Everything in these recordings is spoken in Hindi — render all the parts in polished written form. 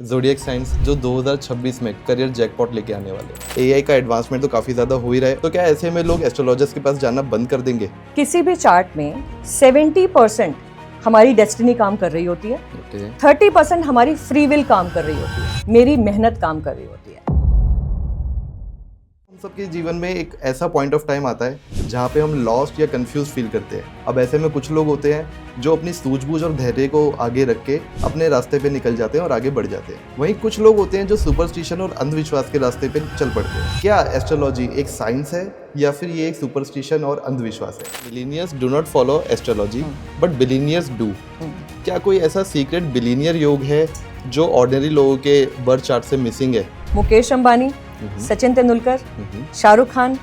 ज़ोडिएक साइंस जो 2026 में करियर जैकपॉट लेके आने वाले। एआई का एडवांसमेंट तो काफ़ी ज़्यादा हो ही रहा है, तो क्या ऐसे में लोग एस्ट्रोलॉजर्स के पास जाना बंद कर देंगे? किसी भी चार्ट में 70% हमारी डेस्टिनी काम कर रही होती है, 30% हमारी फ्री विल काम कर रही होती है, मेरी मेहनत काम कर रही होती है। हम सबके जीवन में एक ऐसा पॉइंट ऑफ टाइम आता है जहाँ पे हम लॉस्ट या कंफ्यूज फील करते हैं। अब ऐसे में कुछ लोग होते हैं जो अपनी सूझबूझ और धैर्य को आगे रख के अपने रास्ते पे निकल जाते हैं और आगे बढ़ जाते हैं। वहीं कुछ लोग होते हैं जो सुपरस्टिशन और अंधविश्वास के रास्ते पे चल पड़ते हैं। क्या एस्ट्रोलॉजी एक साइंस है या फिर ये एक सुपरस्टिशन और अंधविश्वास है? Billionaires do not follow astrology but billionaires do. क्या कोई ऐसा सीक्रेट बिलीनियर योग है जो ऑर्डिनरी लोगों के बर्थ चार्ट से मिसिंग है? Mukesh Ambani, Sachin Tendulkar, Shahrukh Khan,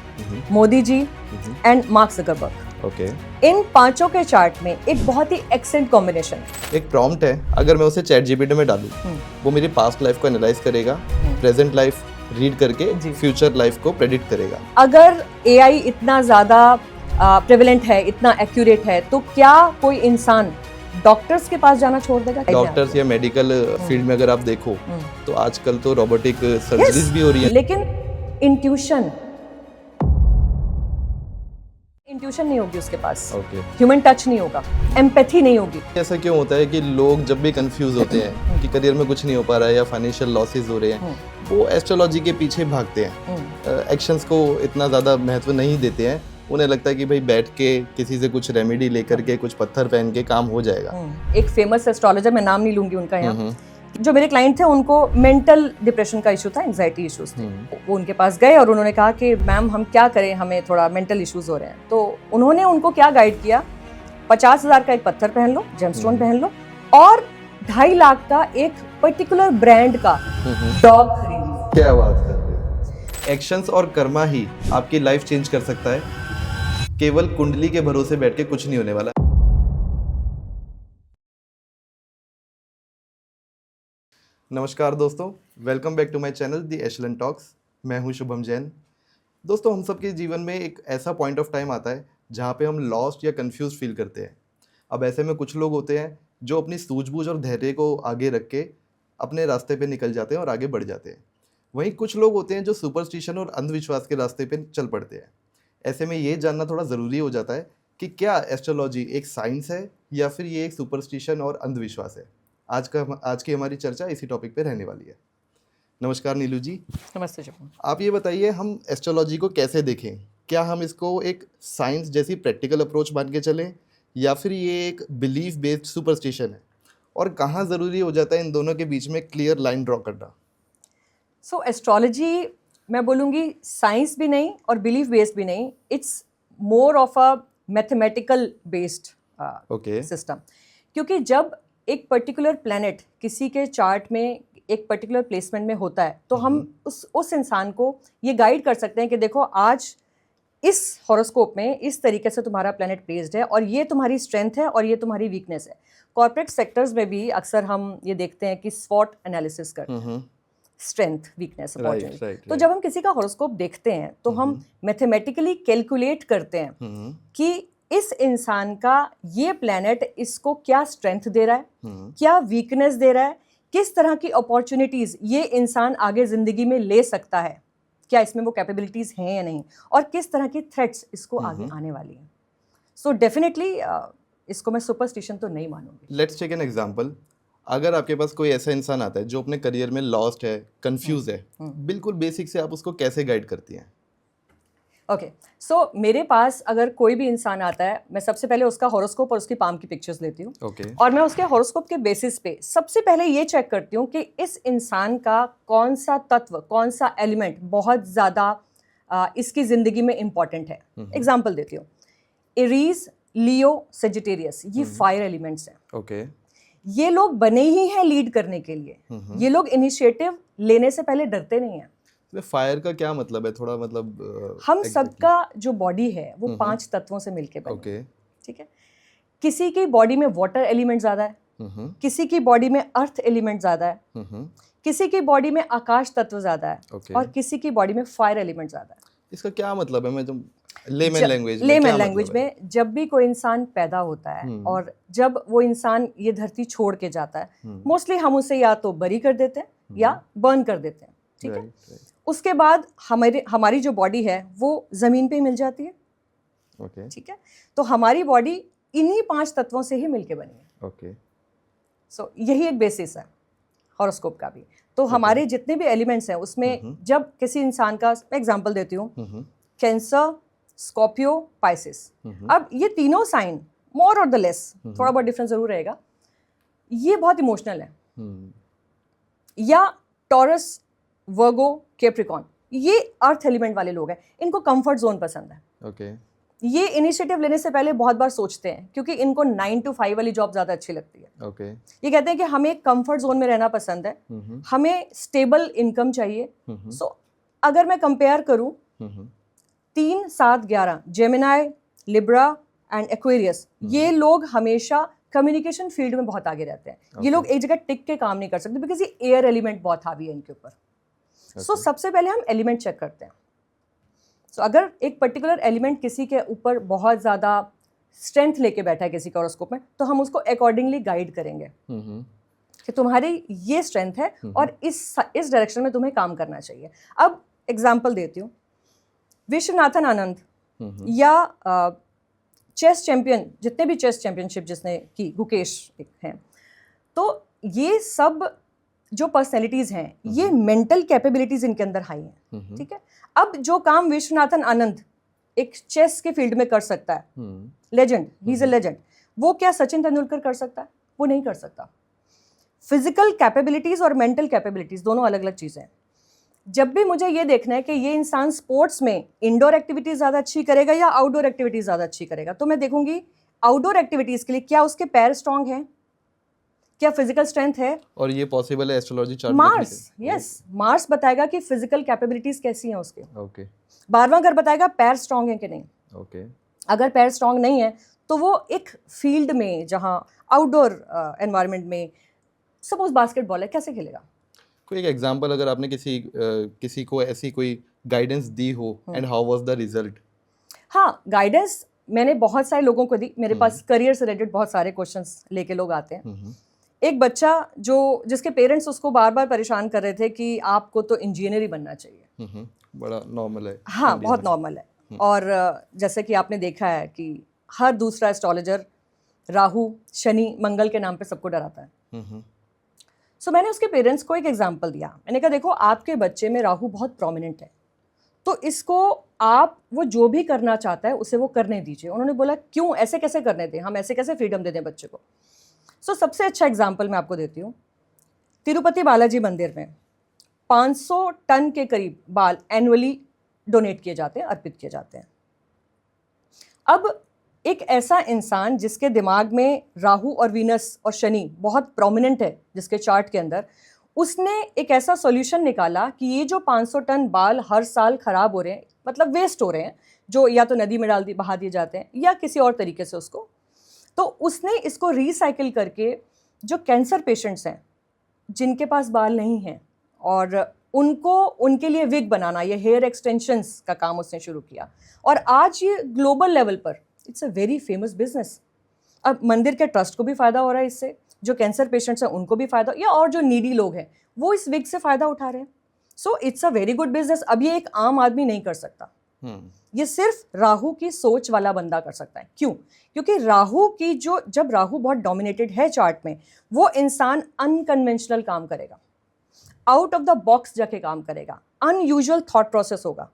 Modi ji and Mark Zuckerberg. Okay. इन पांचों के चार्ट में एक बहुत ही एक्सेलेंट कॉम्बिनेशन है। एक प्रॉम्प्ट है, अगर मैं उसे चैट जीपीटी में डालूं, वो मेरी पास्ट लाइफ को एनालाइज करेगा, प्रेजेंट लाइफ रीड करके फ्यूचर लाइफ को प्रेडिक्ट करेगा। अगर एआई इतना ज़्यादा प्रेवलेंट है, इतना एक्यूरेट है, तो क्या कोई इंसान डॉक्टर्स के पास जाना छोड़ देगा? डॉक्टर्स या मेडिकल फील्ड में अगर आप देखो तो आजकल तो रोबोटिक सर्जरीज भी हो रही है। लेकिन इंट्यूशन नहीं होगी उसके पास। ह्यूमन टच नहीं होगा, एम्पैथी नहीं होगी। ऐसा क्यों होता है कि लोग जब भी कंफ्यूज होते हैं कि करियर में कुछ नहीं हो पा रहा है या फाइनेंशियल लॉसेस हो रहे हैं, वो एस्ट्रोलॉजी के पीछे भागते हैं, एक्शंस को इतना ज़्यादा महत्व नहीं देते हैं। उन्हें लगता है कि भाई बैठ के किसी से कुछ रेमेडी लेकर के कुछ पत्थर पहन के काम हो जाएगा। एक फेमस एस्ट्रोलॉजर, मैं नाम नहीं लूंगी उनका यहाँ, जो मेरे क्लाइंट थे, उनको मेंटल डिप्रेशन का इशू था, एंजाइटी इश्यूज थे। वो उनके पास गए और उन्होंने कहा कि मैम हम क्या करें, हमें थोड़ा मेंटल इश्यूज हो रहे हैं। तो उन्होंने उनको क्या गाइड किया, 50,000 का एक पत्थर पहन लो, जेमस्टोन पहन लो, और 2.5 लाख का एक पर्टिकुलर ब्रांड का डॉग खरीद लो। क्या बात कर रहे हो? एक्शंस और कर्मा ही आपकी लाइफ चेंज कर सकता है। केवल कुंडली के भरोसे बैठ के कुछ नहीं होने वाला। नमस्कार दोस्तों, welcome back to my channel the एशलन टॉक्स। मैं हूं शुभम जैन। दोस्तों, हम सबके जीवन में एक ऐसा पॉइंट ऑफ टाइम आता है जहां पे हम लॉस्ट या कंफ्यूज फील करते हैं। अब ऐसे में कुछ लोग होते हैं जो अपनी सूझबूझ और धैर्य को आगे रख के अपने रास्ते पे निकल जाते हैं और आगे बढ़ जाते हैं। वहीं कुछ लोग होते हैं जो सुपरस्टिशन और अंधविश्वास के रास्ते पे चल पड़ते हैं। ऐसे में ये जानना थोड़ा ज़रूरी हो जाता है कि क्या एस्ट्रोलॉजी एक साइंस है या फिर ये एक सुपरस्टिशन और अंधविश्वास है। आज की हमारी चर्चा इसी टॉपिक पे रहने वाली है। नमस्कार नीलू जी। नमस्ते शुभम। आप ये बताइए, हम एस्ट्रोलॉजी को कैसे देखें? क्या हम इसको एक साइंस जैसी प्रैक्टिकल अप्रोच मान के चलें या फिर ये एक बिलीफ बेस्ड सुपरस्टिशन है? और कहाँ ज़रूरी हो जाता है इन दोनों के बीच में क्लियर लाइन ड्रॉ करना? सो एस्ट्रोलॉजी, मैं बोलूँगी साइंस भी नहीं और बिलीफ बेस्ड भी नहीं, it's more of a mathematical based system. क्योंकि जब एक पर्टिकुलर प्लैनेट किसी के चार्ट में एक पर्टिकुलर प्लेसमेंट में होता है, तो हम उस इंसान को ये गाइड कर सकते हैं कि देखो आज इस हॉरोस्कोप में इस तरीके से तुम्हारा प्लैनेट प्लेस्ड है और ये तुम्हारी स्ट्रेंथ है और ये तुम्हारी वीकनेस है। कॉर्पोरेट सेक्टर्स में भी अक्सर हम ये देखते हैं कि स्वॉट एनालिसिस करते हैं, स्ट्रेंथ, वीकनेस, अपॉर्चुनिटी। तो जब हम किसी का हॉरोस्कोप देखते हैं तो हम मैथमेटिकली कैलकुलेट करते हैं कि इस इंसान का ये प्लैनेट इसको क्या स्ट्रेंथ दे रहा है, क्या वीकनेस दे रहा है, किस तरह की अपॉर्चुनिटीज ये इंसान आगे जिंदगी में ले सकता है, क्या इसमें वो कैपेबिलिटीज हैं या नहीं, और किस तरह की थ्रेट्स इसको आगे आने वाली हैं। सो डेफिनेटली इसको मैं सुपरस्टिशन तो नहीं मानूंगी। Let's take an example. अगर आपके पास कोई ऐसा इंसान आता है जो अपने करियर में लॉस्ट है, कंफ्यूज है, बिल्कुल बेसिक से आप उसको कैसे गाइड करती हैं? ओके, सो मेरे पास अगर कोई भी इंसान आता है, मैं सबसे पहले उसका हॉरोस्कोप और उसकी पाम की पिक्चर्स लेती हूँ। और मैं उसके हॉरोस्कोप के बेसिस पे सबसे पहले ये चेक करती हूँ कि इस इंसान का कौन सा तत्व, कौन सा एलिमेंट बहुत ज़्यादा इसकी ज़िंदगी में इम्पॉर्टेंट है। एग्जाम्पल देती हूँ, एरीज, लियो, सेजिटेरियस, ये फायर एलिमेंट्स हैं। ये लोग बने ही हैं लीड करने के लिए। ये लोग इनिशिएटिव लेने से पहले डरते नहीं हैं। फायर का क्या मतलब है? थोड़ा मतलब हम सबका जो बॉडी है वो 5 तत्वों से मिलके बनी है, ठीक है। किसी की बॉडी में वाटर एलिमेंट ज्यादा है, किसी की बॉडी में अर्थ एलिमेंट ज्यादा है, किसी की बॉडी में आकाश तत्व ज्यादा है, और किसी की बॉडी में फायर एलिमेंट ज्यादा है। इसका क्या मतलब है? मैं लेमन लैंग्वेज में जब भी कोई इंसान पैदा होता है और जब वो इंसान ये धरती छोड़ के जाता है, मोस्टली हम उसे या तो बरी कर देते हैं या बर्न कर देते हैं, ठीक है। उसके बाद हमारी जो बॉडी है वो जमीन पे ही मिल जाती है, ठीक है। तो हमारी बॉडी इन्हीं 5 तत्वों से ही मिलके बनी है। सो यही एक बेसिस है हॉरोस्कोप का भी। तो हमारे जितने भी एलिमेंट्स हैं उसमें जब किसी इंसान का एग्जांपल देती हूँ, कैंसर, स्कॉर्पियो, पाइसिस, अब ये तीनों साइन मोर और द लेस थोड़ा बहुत डिफरेंस जरूर रहेगा, ये बहुत इमोशनल है। या टॉरस, वर्गो, कैप्रिकॉर्न, ये अर्थ एलिमेंट वाले लोग हैं, इनको कंफर्ट जोन पसंद है। ये इनिशिएटिव लेने से पहले बहुत बार सोचते हैं क्योंकि इनको 9 to 5 वाली जॉब ज्यादा अच्छी लगती है। ये कहते हैं कि हमें कंफर्ट जोन में रहना पसंद है, हमें स्टेबल इनकम चाहिए। सो अगर मैं कंपेयर करूं 3, 7, 11 जेमिनाई, लिब्रा एंड एक्वेरियस, ये लोग हमेशा कम्युनिकेशन फील्ड में बहुत आगे रहते हैं। ये लोग एक जगह टिक के काम नहीं कर सकते बिकॉज ये एयर एलिमेंट बहुत हावी है इनके ऊपर। सो सबसे पहले हम एलिमेंट चेक करते हैं। सो अगर एक पर्टिकुलर एलिमेंट किसी के ऊपर बहुत ज़्यादा स्ट्रेंथ लेके बैठा है किसी के हॉरोस्कोप में, तो हम उसको अकॉर्डिंगली गाइड करेंगे कि तुम्हारी ये स्ट्रेंथ है और इस डायरेक्शन में तुम्हें काम करना चाहिए। अब एग्जाम्पल देती हूँ, विश्वनाथन आनंद या चेस चैंपियन, जितने भी चेस चैंपियनशिप जिसने की, गुकेश एक हैं, तो ये सब जो पर्सनैलिटीज़ हैं ये मेंटल कैपेबिलिटीज़ इनके अंदर हाई हैं, ठीक है। अब जो काम विश्वनाथन आनंद एक चेस के फील्ड में कर सकता है, legend, he is a legend, वो क्या सचिन तेंदुलकर कर सकता है? वो नहीं कर सकता। फिजिकल कैपेबिलिटीज़ और मेंटल कैपेबिलिटीज़ दोनों अलग अलग चीज़ें हैं। जब भी मुझे ये देखना है कि ये इंसान स्पोर्ट्स में इंडोर एक्टिविटीज़ ज़्यादा अच्छी करेगा या आउटडोर एक्टिविटीज़ ज़्यादा अच्छी करेगा, तो मैं देखूंगी आउटडोर एक्टिविटीज़ के लिए क्या उसके पैर स्ट्रांग हैं, क्या फिजिकल स्ट्रेंथ है। और ये पॉसिबल है एस्ट्रोलॉजी चार्ट में? मार्स, यस, मार्स बताएगा कि फिजिकल कैपेबिलिटीज़ कैसी हैं उसके। 12वां घर बताएगा पैर स्ट्रांग है कि नहीं। अगर पैर स्ट्रांग नहीं है तो वो एक फील्ड में जहाँ आउटडोर एनवायरनमेंट में, सपोज बास्केटबॉल है, कैसे खेलेगा? कोई एक एग्जांपल अगर आपने किसी को ऐसी कोई गाइडेंस दी हो and how was the result? हाँ, गाइडेंस मैंने बहुत सारे लोगों को दी। मेरे पास करियर से रिलेटेड बहुत सारे क्वेश्चंस लेके लोग आते हैं। एक बच्चा जिसके पेरेंट्स उसको बार बार परेशान कर रहे थे कि आपको तो इंजीनियर ही बनना चाहिए। बड़ा नॉर्मल है। हाँ, बहुत नॉर्मल है। और जैसे कि आपने देखा है कि हर दूसरा एस्ट्रोलॉजर राहु, शनि, मंगल के नाम पे सबको डराता है। सो मैंने उसके पेरेंट्स को एक एग्जाम्पल दिया। मैंने कहा देखो, आपके बच्चे में राहु बहुत प्रोमिनेंट है, तो इसको आप, वो जो भी करना चाहता है उसे वो करने दीजिए। उन्होंने बोला क्यों, ऐसे कैसे करने दें, हम ऐसे कैसे फ्रीडम दे दें बच्चे को? सो सबसे अच्छा एग्जाम्पल मैं आपको देती हूँ। तिरुपति बालाजी मंदिर में 500 टन के करीब बाल एनुअली डोनेट किए जाते हैं, अर्पित किए जाते हैं। अब एक ऐसा इंसान जिसके दिमाग में राहु और वीनस और शनि बहुत प्रोमिनेंट है जिसके चार्ट के अंदर, उसने एक ऐसा सॉल्यूशन निकाला कि ये जो 500 टन बाल हर साल खराब हो रहे हैं, मतलब वेस्ट हो रहे हैं, जो या तो नदी में बहा दिए जाते हैं या किसी और तरीके से उसको, तो उसने इसको रिसाइकिल करके जो कैंसर पेशेंट्स हैं जिनके पास बाल नहीं हैं और उनके लिए विग बनाना, ये हेयर एक्सटेंशंस का काम उसने शुरू किया। और आज ये ग्लोबल लेवल पर it's a very famous business. अब मंदिर के ट्रस्ट को भी फ़ायदा हो रहा है इससे, जो कैंसर पेशेंट्स हैं उनको भी फ़ायदा, या और जो नीडी लोग हैं वो इस विग से फ़ायदा उठा रहे हैं। So it's a very good business. अब ये एक आम आदमी नहीं कर सकता, ये सिर्फ राहु की सोच वाला बंदा कर सकता है। क्यों? क्योंकि राहु की जब राहु बहुत डोमिनेटेड है चार्ट में, वो इंसान अनकन्वेंशनल काम करेगा, आउट ऑफ द बॉक्स जाके काम करेगा, अनयूजुअल थॉट प्रोसेस होगा।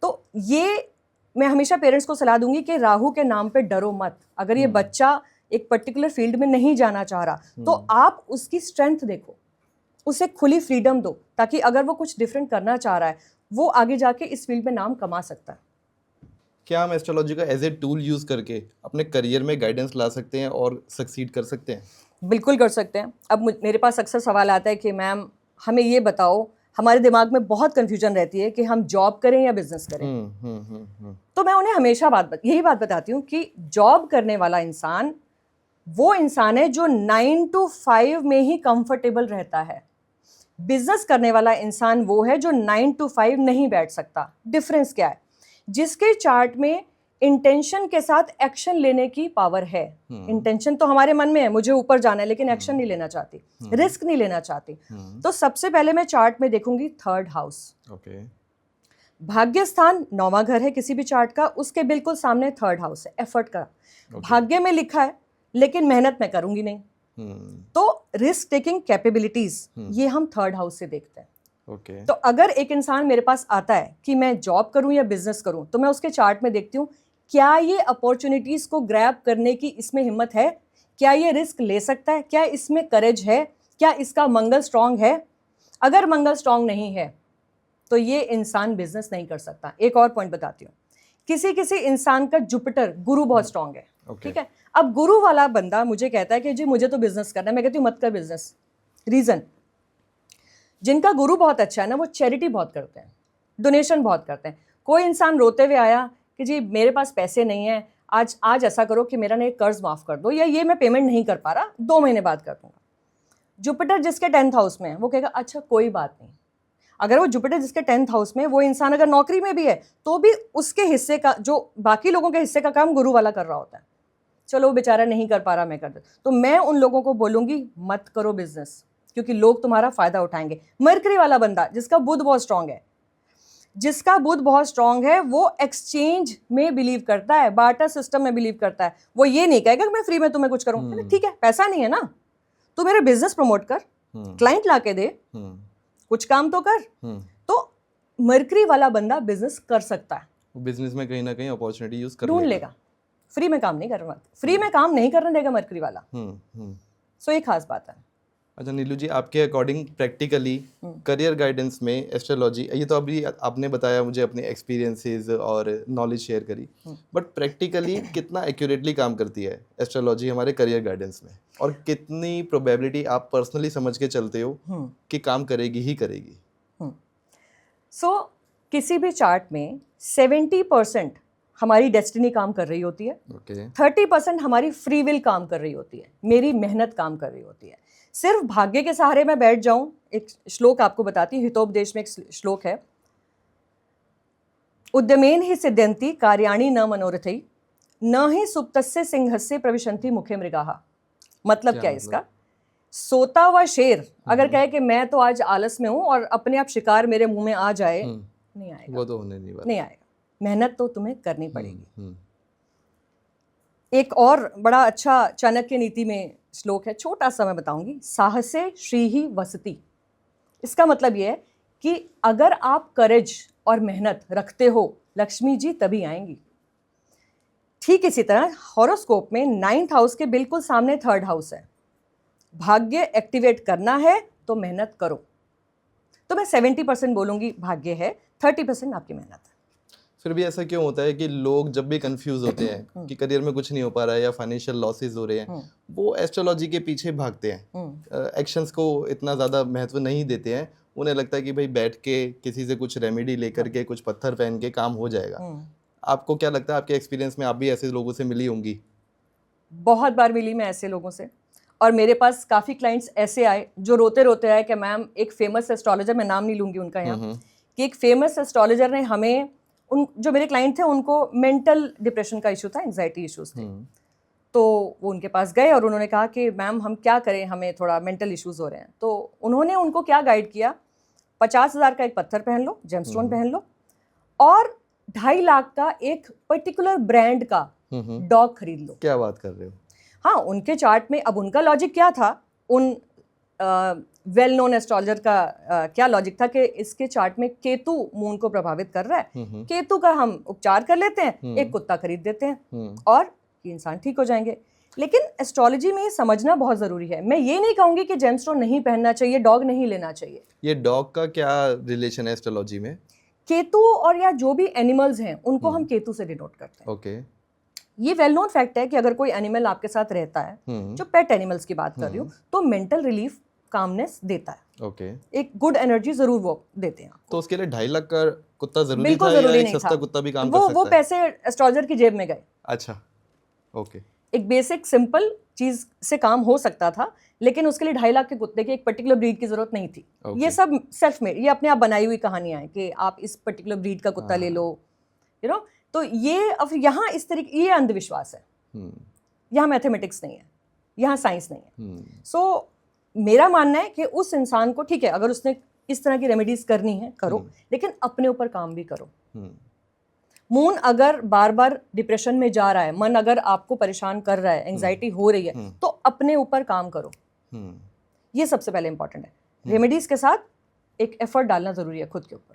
तो ये मैं हमेशा पेरेंट्स को सलाह दूंगी कि राहु के नाम पे डरो मत। अगर ये बच्चा एक पर्टिकुलर फील्ड में नहीं जाना चाह रहा तो आप उसकी स्ट्रेंथ देखो, उसे खुली फ्रीडम दो, ताकि अगर वो कुछ डिफरेंट करना चाह रहा है वो आगे जाके इस फील्ड में नाम कमा सकता है। क्या हम एस्ट्रोलॉजी का एज ए टूल यूज करके अपने करियर में गाइडेंस ला सकते हैं और सक्सीड कर सकते हैं? बिल्कुल कर सकते हैं। अब मेरे पास अक्सर सवाल आता है कि मैम हमें ये बताओ, हमारे दिमाग में बहुत कन्फ्यूजन रहती है कि हम जॉब करें या बिजनेस करें। तो मैं उन्हें हमेशा यही बात बताती हूँ कि जॉब करने वाला इंसान वो इंसान है जो 9 to 5 में ही कंफर्टेबल रहता है। बिजनेस करने वाला इंसान वो है जो 9 to 5 नहीं बैठ सकता। डिफरेंस क्या है? जिसके चार्ट में इंटेंशन के साथ एक्शन लेने की पावर है। इंटेंशन तो हमारे मन में है, मुझे ऊपर जाना है, लेकिन एक्शन नहीं लेना चाहती, रिस्क नहीं लेना चाहती। तो सबसे पहले मैं चार्ट में देखूंगी थर्ड हाउस। भाग्य स्थान 9वां घर है किसी भी चार्ट का, उसके बिल्कुल सामने थर्ड हाउस है, एफर्ट का। भाग्य में लिखा है लेकिन मेहनत मैं करूंगी नहीं, तो रिस्क टेकिंग कैपेबिलिटीज ये हम थर्ड हाउस से देखते हैं। तो अगर एक इंसान मेरे पास आता है कि मैं जॉब करूं या बिजनेस करूं, तो मैं उसके चार्ट में देखती हूँ क्या ये अपॉर्चुनिटीज को ग्रैब करने की इसमें हिम्मत है, क्या ये रिस्क ले सकता है, क्या इसमें करेज है, क्या इसका मंगल स्ट्रांग है। अगर मंगल स्ट्रांग नहीं है तो ये इंसान बिजनेस नहीं कर सकता। एक और पॉइंट बताती हूँ, किसी किसी इंसान का जुपिटर गुरु बहुत स्ट्रांग है, ठीक है। अब गुरु वाला बंदा मुझे कहता है कि जी मुझे तो बिजनेस करना है, मैं कहती हूँ मत कर बिजनेस। रीजन, जिनका गुरु बहुत अच्छा है ना, वो चैरिटी बहुत करते हैं, डोनेशन बहुत करते हैं। कोई इंसान रोते हुए आया कि जी मेरे पास पैसे नहीं है, आज ऐसा करो कि मेरा ना एक कर्ज माफ कर दो, या ये मैं पेमेंट नहीं कर पा रहा, 2 महीने बाद कर दूंगा। जुपिटर जिसके 10th हाउस में है वो कहेगा अच्छा कोई बात नहीं। अगर वो जुपिटर जिसके 10th हाउस में, वो इंसान अगर नौकरी में भी है तो भी उसके हिस्से का, जो बाकी लोगों के हिस्से का काम गुरु वाला कर रहा होता है। चलो वो बेचारा नहीं कर पा रहा, मैं कर देता। तो मैं उन लोगों को बोलूंगी मत करो बिजनेस, क्योंकि लोग तुम्हारा फायदा उठाएंगे। मरकरी वाला बंदा जिसका बुध बहुत स्ट्रांग है, वो एक्सचेंज में बिलीव करता है, बार्टर सिस्टम में बिलीव करता है। वो ये नहीं कहेगा कि मैं फ्री में तुम्हें कुछ करूं। ठीक है, पैसा नहीं है ना, तू मेरे बिजनेस प्रमोट कर, क्लाइंट लाके दे, कुछ काम तो कर। तो मरकरी वाला बंदा बिजनेस कर सकता है, बिजनेस में कहीं ना कहीं अपॉर्चुनिटी यूज कर ढूंढ लेगा। फ्री में काम नहीं करने देगा मरकरी वाला। सो ये खास बात है। अच्छा नीलू जी, आपके अकॉर्डिंग प्रैक्टिकली करियर गाइडेंस में एस्ट्रोलॉजी, ये तो अभी आपने बताया मुझे अपने एक्सपीरियंसेस और नॉलेज शेयर करी, बट प्रैक्टिकली कितना एक्यूरेटली काम करती है एस्ट्रोलॉजी हमारे करियर गाइडेंस में, और कितनी प्रोबेबिलिटी आप पर्सनली समझ के चलते हो कि काम करेगी ही करेगी? सो किसी भी चार्ट में 70% हमारी डेस्टिनी काम कर रही होती है, 30% हमारी फ्री विल काम कर रही होती है, मेरी मेहनत काम कर रही होती है। सिर्फ भाग्य के सहारे मैं बैठ जाऊं, एक श्लोक आपको बताती हूँ, हितोपदेश में एक श्लोक है, उद्यमेन ही सिद्ध्यन्ति कार्याणि न मनोरथै, न ही सुप्तस्य सिंहस्य प्रविशन्ति मुखे मृगाः। मतलब क्या है इसका? सोता हुआ शेर अगर कहे कि मैं तो आज आलस में हूं और अपने आप शिकार मेरे मुंह में आ जाए, नहीं आएगा, वो तो होने नहीं आएगा। मेहनत तो तुम्हें करनी पड़ेगी। एक और बड़ा अच्छा चाणक्य नीति में श्लोक है, छोटा सा मैं बताऊंगी, साहसे श्री ही वसति। इसका मतलब यह है कि अगर आप करेज और मेहनत रखते हो, लक्ष्मी जी तभी आएंगी। ठीक इसी तरह हॉरोस्कोप में 9th हाउस के बिल्कुल सामने 3rd हाउस है। भाग्य एक्टिवेट करना है तो मेहनत करो। तो मैं 70% बोलूंगी भाग्य है, 30% आपकी मेहनत है। फिर भी ऐसा क्यों होता है कि लोग जब भी कंफ्यूज होते हैं कि करियर में कुछ नहीं हो पा रहा है या फाइनेंशियल लॉसेस हो रहे हैं, वो एस्ट्रोलॉजी के पीछे भागते हैं, एक्शंस को इतना ज़्यादा महत्व नहीं देते हैं। उन्हें लगता है कि भाई बैठ के किसी से कुछ रेमेडी लेकर के, कुछ पत्थर पहन के काम हो जाएगा। आपको क्या लगता है, आपके एक्सपीरियंस में आप भी ऐसे लोगों से मिली होंगी? बहुत बार मिली मैं ऐसे लोगों से, और मेरे पास काफ़ी क्लाइंट्स ऐसे आए जो रोते रोते आए कि मैम एक फेमस एस्ट्रोलॉजर, मैं नाम नहीं लूँगी उनका यहाँ, कि एक फेमस एस्ट्रोलॉजर ने हमें, उन जो मेरे क्लाइंट थे उनको मेंटल डिप्रेशन का इशू था, एंजाइटी इश्यूज थे। तो वो उनके पास गए और उन्होंने कहा कि मैम हम क्या करें, हमें थोड़ा मेंटल इश्यूज हो रहे हैं। तो उन्होंने उनको क्या गाइड किया, 50,000 का एक पत्थर पहन लो, जेमस्टोन पहन लो, और 2.5 लाख का एक पर्टिकुलर ब्रांड का डॉग खरीद लो। क्या बात कर रहे हो? हाँ, उनके चार्ट में, अब उनका लॉजिक क्या था, उन वेल नोन एस्ट्रोलॉजर का क्या लॉजिक था कि इसके चार्ट में केतु मून को प्रभावित कर रहा है, केतु का हम उपचार कर लेते हैं, एक कुत्ता खरीद देते हैं और ये इंसान ठीक हो जाएंगे। लेकिन एस्ट्रोलॉजी में ये समझना बहुत जरूरी है। मैं ये नहीं कहूंगी कि जेमस्टोन नहीं पहनना चाहिए, डॉग नहीं लेना चाहिए। ये डॉग का क्या रिलेशन है एस्ट्रोलॉजी में? केतु और या जो भी एनिमल्स हैं उनको हम केतु से डिनोट करते हैं। ओके। ये वेल नोन फैक्ट है कि अगर कोई एनिमल आपके साथ रहता है, जो पेट एनिमल्स की बात कर रही हूँ, तो मेंटल रिलीफ, कामनेस देता है। ओके। एक गुड एनर्जी जरूर वो देते हैं। तो उसके लिए 2.5 लाख का कुत्ता जरूरी था? बिल्कुल जरूरी नहीं सस्ता था। कुत्ता भी काम कर सकता है? वो पैसे एस्ट्रोलॉजर की जेब में गए। अच्छा, ओके। एक बेसिक सिंपल चीज से काम हो सकता था, लेकिन उसके लिए 2.5 लाख के कुत्ते की एक पर्टिकुलर ब्रीड की जरूरत नहीं थी। ये सब सेल्फ मेड, ये अपने आप बनाई हुई कहानियां हैं कि आप इस पर्टिकुलर ब्रीड का कुत्ता ले लो, यू नो। तो ये अब यहाँ इस तरीके, ये अंधविश्वास है, यहाँ मैथमेटिक्स नहीं है, यहाँ साइंस नहीं है। सो मेरा मानना है कि उस इंसान को, ठीक है, अगर उसने इस तरह की रेमेडीज करनी है करो, लेकिन अपने ऊपर काम भी करो। मून अगर बार बार डिप्रेशन में जा रहा है, मन अगर आपको परेशान कर रहा है, एंजाइटी हो रही है, तो अपने ऊपर काम करो। ये सबसे पहले इंपॉर्टेंट है। रेमेडीज के साथ एक एफर्ट डालना जरूरी है खुद के ऊपर।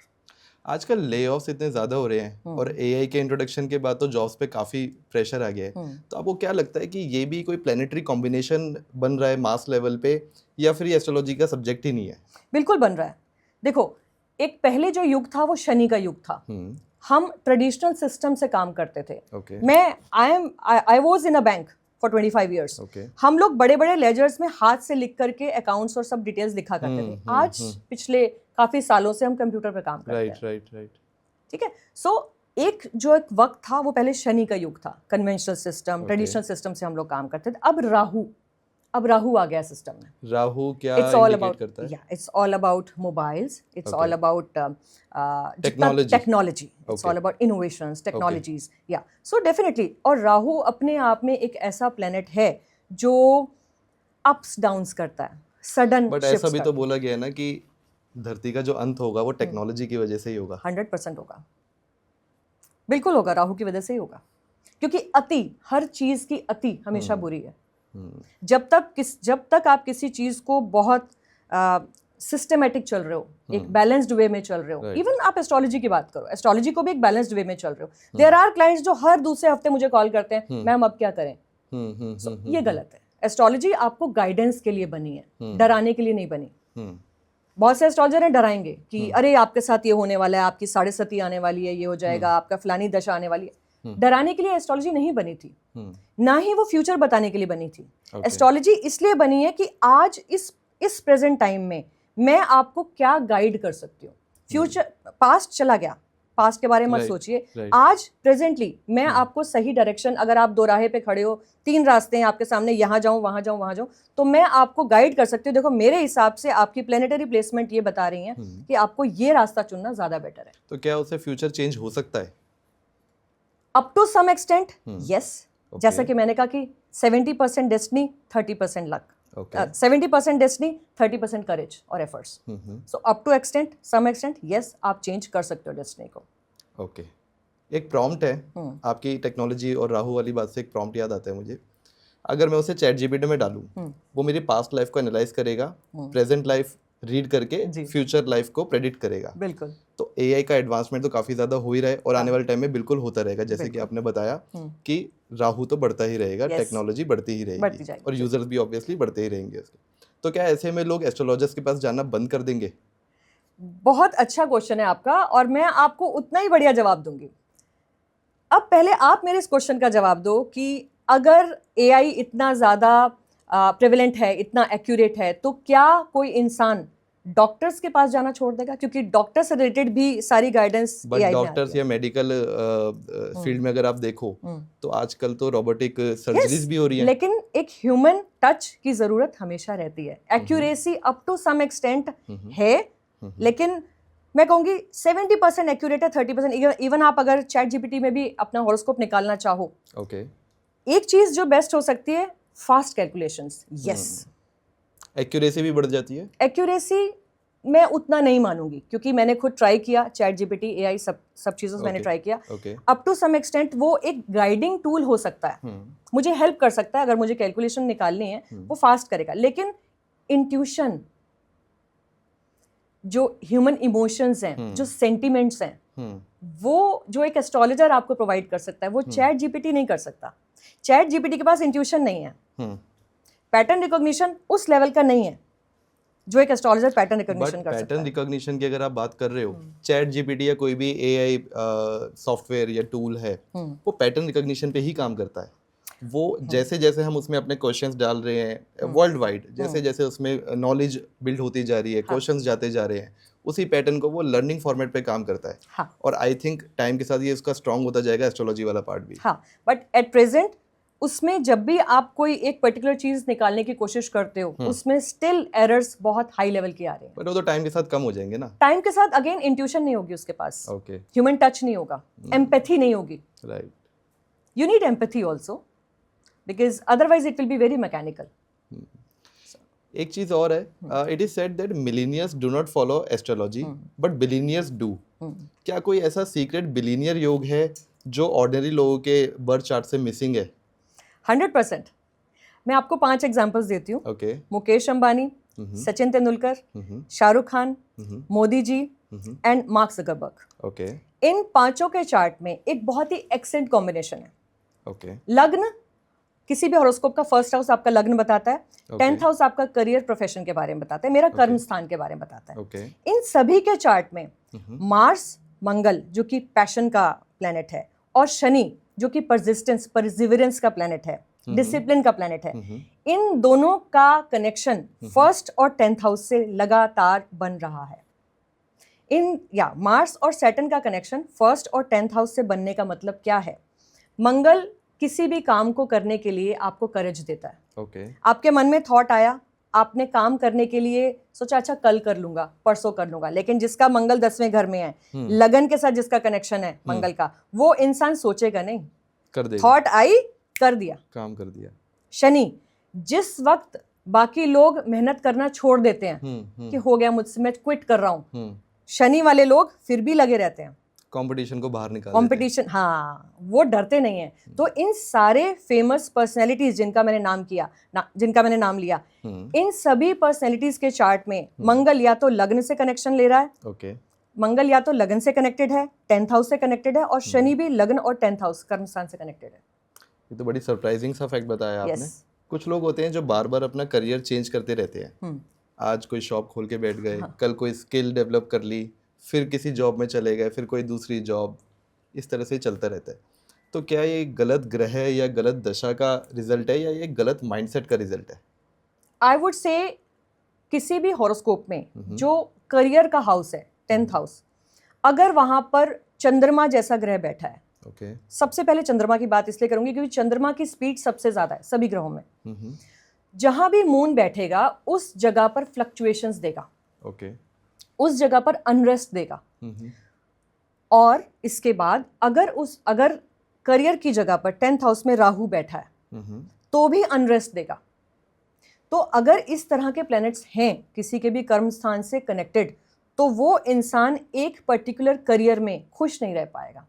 आजकल लेऑफ्स इतने ज़्यादा हो रहे हैं और एआई के इंट्रोडक्शन के बाद तो जॉब्स पे काफ़ी प्रेशर आ गया है। तो आपको क्या लगता है कि ये भी कोई प्लानिटरी कॉम्बिनेशन बन रहा है मास लेवल पे, या फिर ये एस्ट्रोलॉजी का सब्जेक्ट ही नहीं है? बिल्कुल बन रहा है। देखो, एक पहले जो युग था वो शनि का युग था। हम ट्रेडिशनल सिस्टम से काम करते थे। मैं I was in a bank for 25 years. हम लोग बड़े बड़े लेजर्स में हाथ से लिख करके अकाउंट्स और सब डिटेल्स लिखा करते थे। आज पिछले काफी सालों से हम कंप्यूटर पे काम करते हैं। राइट। ठीक है। सो एक वक्त था वो पहले शनि का युग था, कन्वेंशनल सिस्टम, ट्रेडिशनल सिस्टम से हम लोग काम करते थे। अब राहु आ गया सिस्टम में। राहु क्या इंडिकेट करता है? It's all about mobiles, it's all about technology, it's all about innovations, technologies. या सो डेफिनेटली। और राहु अपने आप में एक ऐसा प्लेनेट है जो अप्स डाउन्स करता है, सडन। बट ऐसा भी तो बोला गया है ना कि धरती का जो अंत होगा वो टेक्नोलॉजी की वजह से ही होगा। 100% होगा, बिल्कुल होगा, राहु की वजह से ही होगा। क्योंकि अति, हर चीज की अति हमेशा बुरी है। जब तक आप किसी चीज को बहुत सिस्टमेटिक चल रहे हो, एक बैलेंस्ड वे में चल रहे हो, इवन आप एस्ट्रोलॉजी की बात करो, एस्ट्रोलॉजी को भी एक बैलेंस्ड वे में चल रहे हो। देयर आर क्लाइंट्स जो हर दूसरे हफ्ते मुझे कॉल करते हैं, मैम अब क्या करें। ये गलत है। एस्ट्रोलॉजी आपको गाइडेंस के लिए बनी है, डराने के लिए नहीं बनी। बहुत से एस्ट्रोलॉजर हैं डराएंगे कि अरे आपके साथ ये होने वाला है, आपकी 7.5 आने वाली है, ये हो जाएगा, आपका फलानी दशा आने वाली है। डराने के लिए एस्ट्रोलॉजी नहीं बनी थी, ना ही वो फ्यूचर बताने के लिए बनी थी। एस्ट्रोलॉजी इसलिए बनी है कि आज इस प्रेजेंट टाइम में मैं आपको क्या गाइड कर सकती हूँ। फ्यूचर, पास्ट चला गया, पास्ट के बारे में मत सोचिए। आज प्रेजेंटली मैं आपको सही डायरेक्शन, अगर आप दो राहे पे खड़े हो, 3 रास्ते हैं आपके सामने, यहाँ जाऊँ वहाँ जाऊँ वहाँ जाऊँ, तो मैं आपको गाइड कर सकती हूँ। देखो मेरे हिसाब से आपकी प्लेनेटरी प्लेसमेंट ये बता रही है कि आपको ये रास्ता चुनना ज्यादा बेटर है। तो क्या उससे फ्यूचर चेंज हो सकता है? Up to some extent yes. जैसा कि मैंने कहा कि 70% डेस्टिनी, 30% लक। 70% डेस्टिनी, 30% करेज और efforts. So up to extent, some extent, yes, आप चेंज कर सकते हो डेस्टिनी को। ओके। एक प्रॉम्प्ट है, आपकी टेक्नोलॉजी और राहु वाली बात से एक प्रॉम्प्ट याद आता है मुझे। अगर मैं उसे चैट जीपीटी में डालूं, वो मेरी पास्ट लाइफ को एनालाइज करेगा, प्रेजेंट लाइफ रीड करके फ्यूचर लाइफ को प्रेडिक्ट करेगा। बिल्कुल। तो एआई का एडवांसमेंट तो काफी ज्यादा हो ही रहा है और आने वाले टाइम में बिल्कुल होता रहेगा। जैसे कि आपने बताया कि राहु तो बढ़ता ही रहेगा, टेक्नोलॉजी बढ़ती ही रहेगी और यूजर्स भी ऑब्वियसली बढ़ते ही रहेंगे उसके। तो क्या ऐसे में लोग एस्ट्रोलॉजर्स के पास जाना बंद कर देंगे? बहुत अच्छा क्वेश्चन है आपका और मैं आपको उतना ही बढ़िया जवाब दूंगी। अब पहले आप मेरे इस क्वेश्चन का जवाब दो कि अगर एआई इतना ज्यादा प्रेवलेंट है, इतना एक्यूरेट है, तो क्या कोई इंसान डॉक्टर्स के पास जाना छोड़ देगा? क्योंकि डॉक्टर से रिलेटेड भी सारी गाइडेंस बट डॉक्टर्स या मेडिकल फील्ड में अगर आप देखो तो आजकल तो रोबोटिक सर्जरीज भी हो रही हैं। लेकिन एक ह्यूमन टच की जरूरत हमेशा रहती है। Accuracy up to some extent है, लेकिन मैं कहूंगी 70% एक्यूरेट है, 30%। इवन आप अगर चैट जीपीटी में भी अपना हॉरोस्कोप निकालना चाहो, एक चीज जो बेस्ट हो सकती है, फास्ट कैलकुलेशंस। यस, एक्यूरेसी भी बढ़ जाती है। एक्यूरेसी मैं उतना नहीं मानूंगी क्योंकि मैंने खुद ट्राई किया, चैट जीपीटी, एआई, सब चीज़ों से मैंने ट्राई किया। अप टू सम एक्सटेंट वो एक गाइडिंग टूल हो सकता है, मुझे हेल्प कर सकता है। अगर मुझे कैलकुलेशन निकालनी है वो फास्ट करेगा, लेकिन इंट्यूशन, जो ह्यूमन इमोशंस हैं, जो सेंटिमेंट्स हैं, वो जो एक एस्ट्रोलॉजर आपको प्रोवाइड कर सकता है, वो चैट जीपीटी नहीं कर सकता। चैट जीपीटी के पास इंट्यूशन नहीं है, पैटर्न रिकॉग्निशन उस लेवल का नहीं है जो एक एस्ट्रोलॉजर पैटर्न रिकॉग्निशन कर सकता है। पैटर्न रिकॉग्निशन की अगर आप बात कर रहे हो, चैट जीपीटी या कोई भी एआई सॉफ्टवेयर या टूल है, वो पैटर्न रिकॉग्निशन पे ही काम करता है। वो जैसे जैसे हम उसमें अपने क्वेश्चंस डाल रहे हैं वर्ल्ड वाइड, जैसे जैसे उसमें नॉलेज बिल्ड होती जा रही है, क्वेश्चंस जाते जा रहे हैं, उसी पैटर्न को वो लर्निंग फॉर्मेट पे काम करता है। और आई थिंक टाइम के साथ ये उसका स्ट्रांग होता जाएगा, एस्ट्रोलॉजी वाला पार्ट भी। बट एट प्रेजेंट उसमें जब भी आप कोई एक पर्टिकुलर चीज निकालने की कोशिश करते हो उसमें स्टिल एरर्स बहुत हाई लेवल की आ रही हैं। बट वो तो टाइम के साथ कम हो जाएंगे ना। टाइम के साथ अगेन इंट्यूशन नहीं होगी उसके पास, ओके, ह्यूमन टच नहीं होगा, एम्पैथी नहीं होगी। Right. You need empathy also because otherwise it will be very mechanical. एक चीज और है, it is said that millionaires do not follow astrology but billionaires do. क्या कोई ऐसा सीक्रेट बिलीनियर योग है जो ऑर्डिनरी लोगों के बर्थ चार्ट से मिसिंग है? 100%। मैं आपको 5 एग्जांपल्स देती हूँ। Okay. Mukesh Ambani, Sachin Tendulkar, Shahrukh Khan, Modi ji and Mark Zuckerberg. Okay. इन पांचों के चार्ट में एक बहुत ही एक्सेलेंट कॉम्बिनेशन है। ओके। लग्न, किसी भी हॉरोस्कोप का फर्स्ट हाउस आपका लग्न बताता है, 10th हाउस आपका करियर प्रोफेशन के बारे में बताता है, मेरा कर्म स्थान के बारे में बताता है। ओके। इन सभी के चार्ट में मार्स, मंगल जो कि पैशन का प्लेनेट है, और शनि जो कि परसिस्टेंस, परसिवरेंस का प्लेनेट है, डिसिप्लिन का प्लेनेट है, इन दोनों का कनेक्शन फर्स्ट और 10th हाउस से लगातार बन रहा है। मार्स और सैटर्न का कनेक्शन फर्स्ट और 10th हाउस से बनने का मतलब क्या है? मंगल किसी भी काम को करने के लिए आपको करेज देता है। ओके। आपके मन में थॉट आया, आपने काम करने के लिए सोचा अच्छा कल कर लूंगा, परसों कर लूंगा, लेकिन जिसका मंगल 10वें घर में है, लगन के साथ जिसका कनेक्शन है मंगल का, वो इंसान सोचेगा नहीं, कर देगा। थॉट आई, कर दिया, काम कर दिया। शनि, जिस वक्त बाकी लोग मेहनत करना छोड़ देते हैं कि हो गया मुझसे, मैं क्विट कर रहा हूँ, शनि वाले लोग फिर भी लगे रहते हैं, कंपटीशन को बाहर निकाल कंपटीशन, हाँ, वो डरते नहीं है। तो इन सारे फेमस पर्सनैलिटीज जिनका मैंने नाम लिया, इन सभी पर्सनैलिटीज के चार्ट में मंगल या तो लग्न से कनेक्शन ले रहा है, ओके। मंगल या तो लगन से कनेक्टेड है, 10th हाउस से कनेक्टेड है, और शनि भी लगन और 10th हाउस कर्मस्थान से कनेक्टेड है। ये तो बड़ी सरप्राइजिंग सा फैक्ट बताया आपने। कुछ लोग होते हैं जो बार बार अपना करियर चेंज करते रहते हैं। आज कोई शॉप खोल के बैठ गए, कल कोई स्किल डेवलप कर ली, फिर किसी जॉब में चले गए, फिर कोई दूसरी जॉब, इस तरह से चलता रहता है। तो क्या ये गलत ग्रह या गलत दशा का रिजल्ट है, या ये गलत माइंडसेट का रिजल्ट है? आई वुड से किसी भी हॉरोस्कोप में जो करियर का हाउस है, 10th हाउस, अगर वहां पर चंद्रमा जैसा ग्रह बैठा है, ओके। सबसे पहले चंद्रमा की बात इसलिए करूंगी क्योंकि चंद्रमा की स्पीड सबसे ज्यादा है सभी ग्रहों में। जहां भी मून बैठेगा उस जगह पर फ्लक्चुएशंस देगा, ओके। उस जगह पर अनरेस्ट देगा। और इसके बाद अगर करियर की जगह पर 10th हाउस में राहु बैठा है तो भी अनरेस्ट देगा। तो अगर इस तरह के प्लैनेट्स हैं किसी के भी कर्म स्थान से कनेक्टेड, तो वो इंसान एक पर्टिकुलर करियर में खुश नहीं रह पाएगा।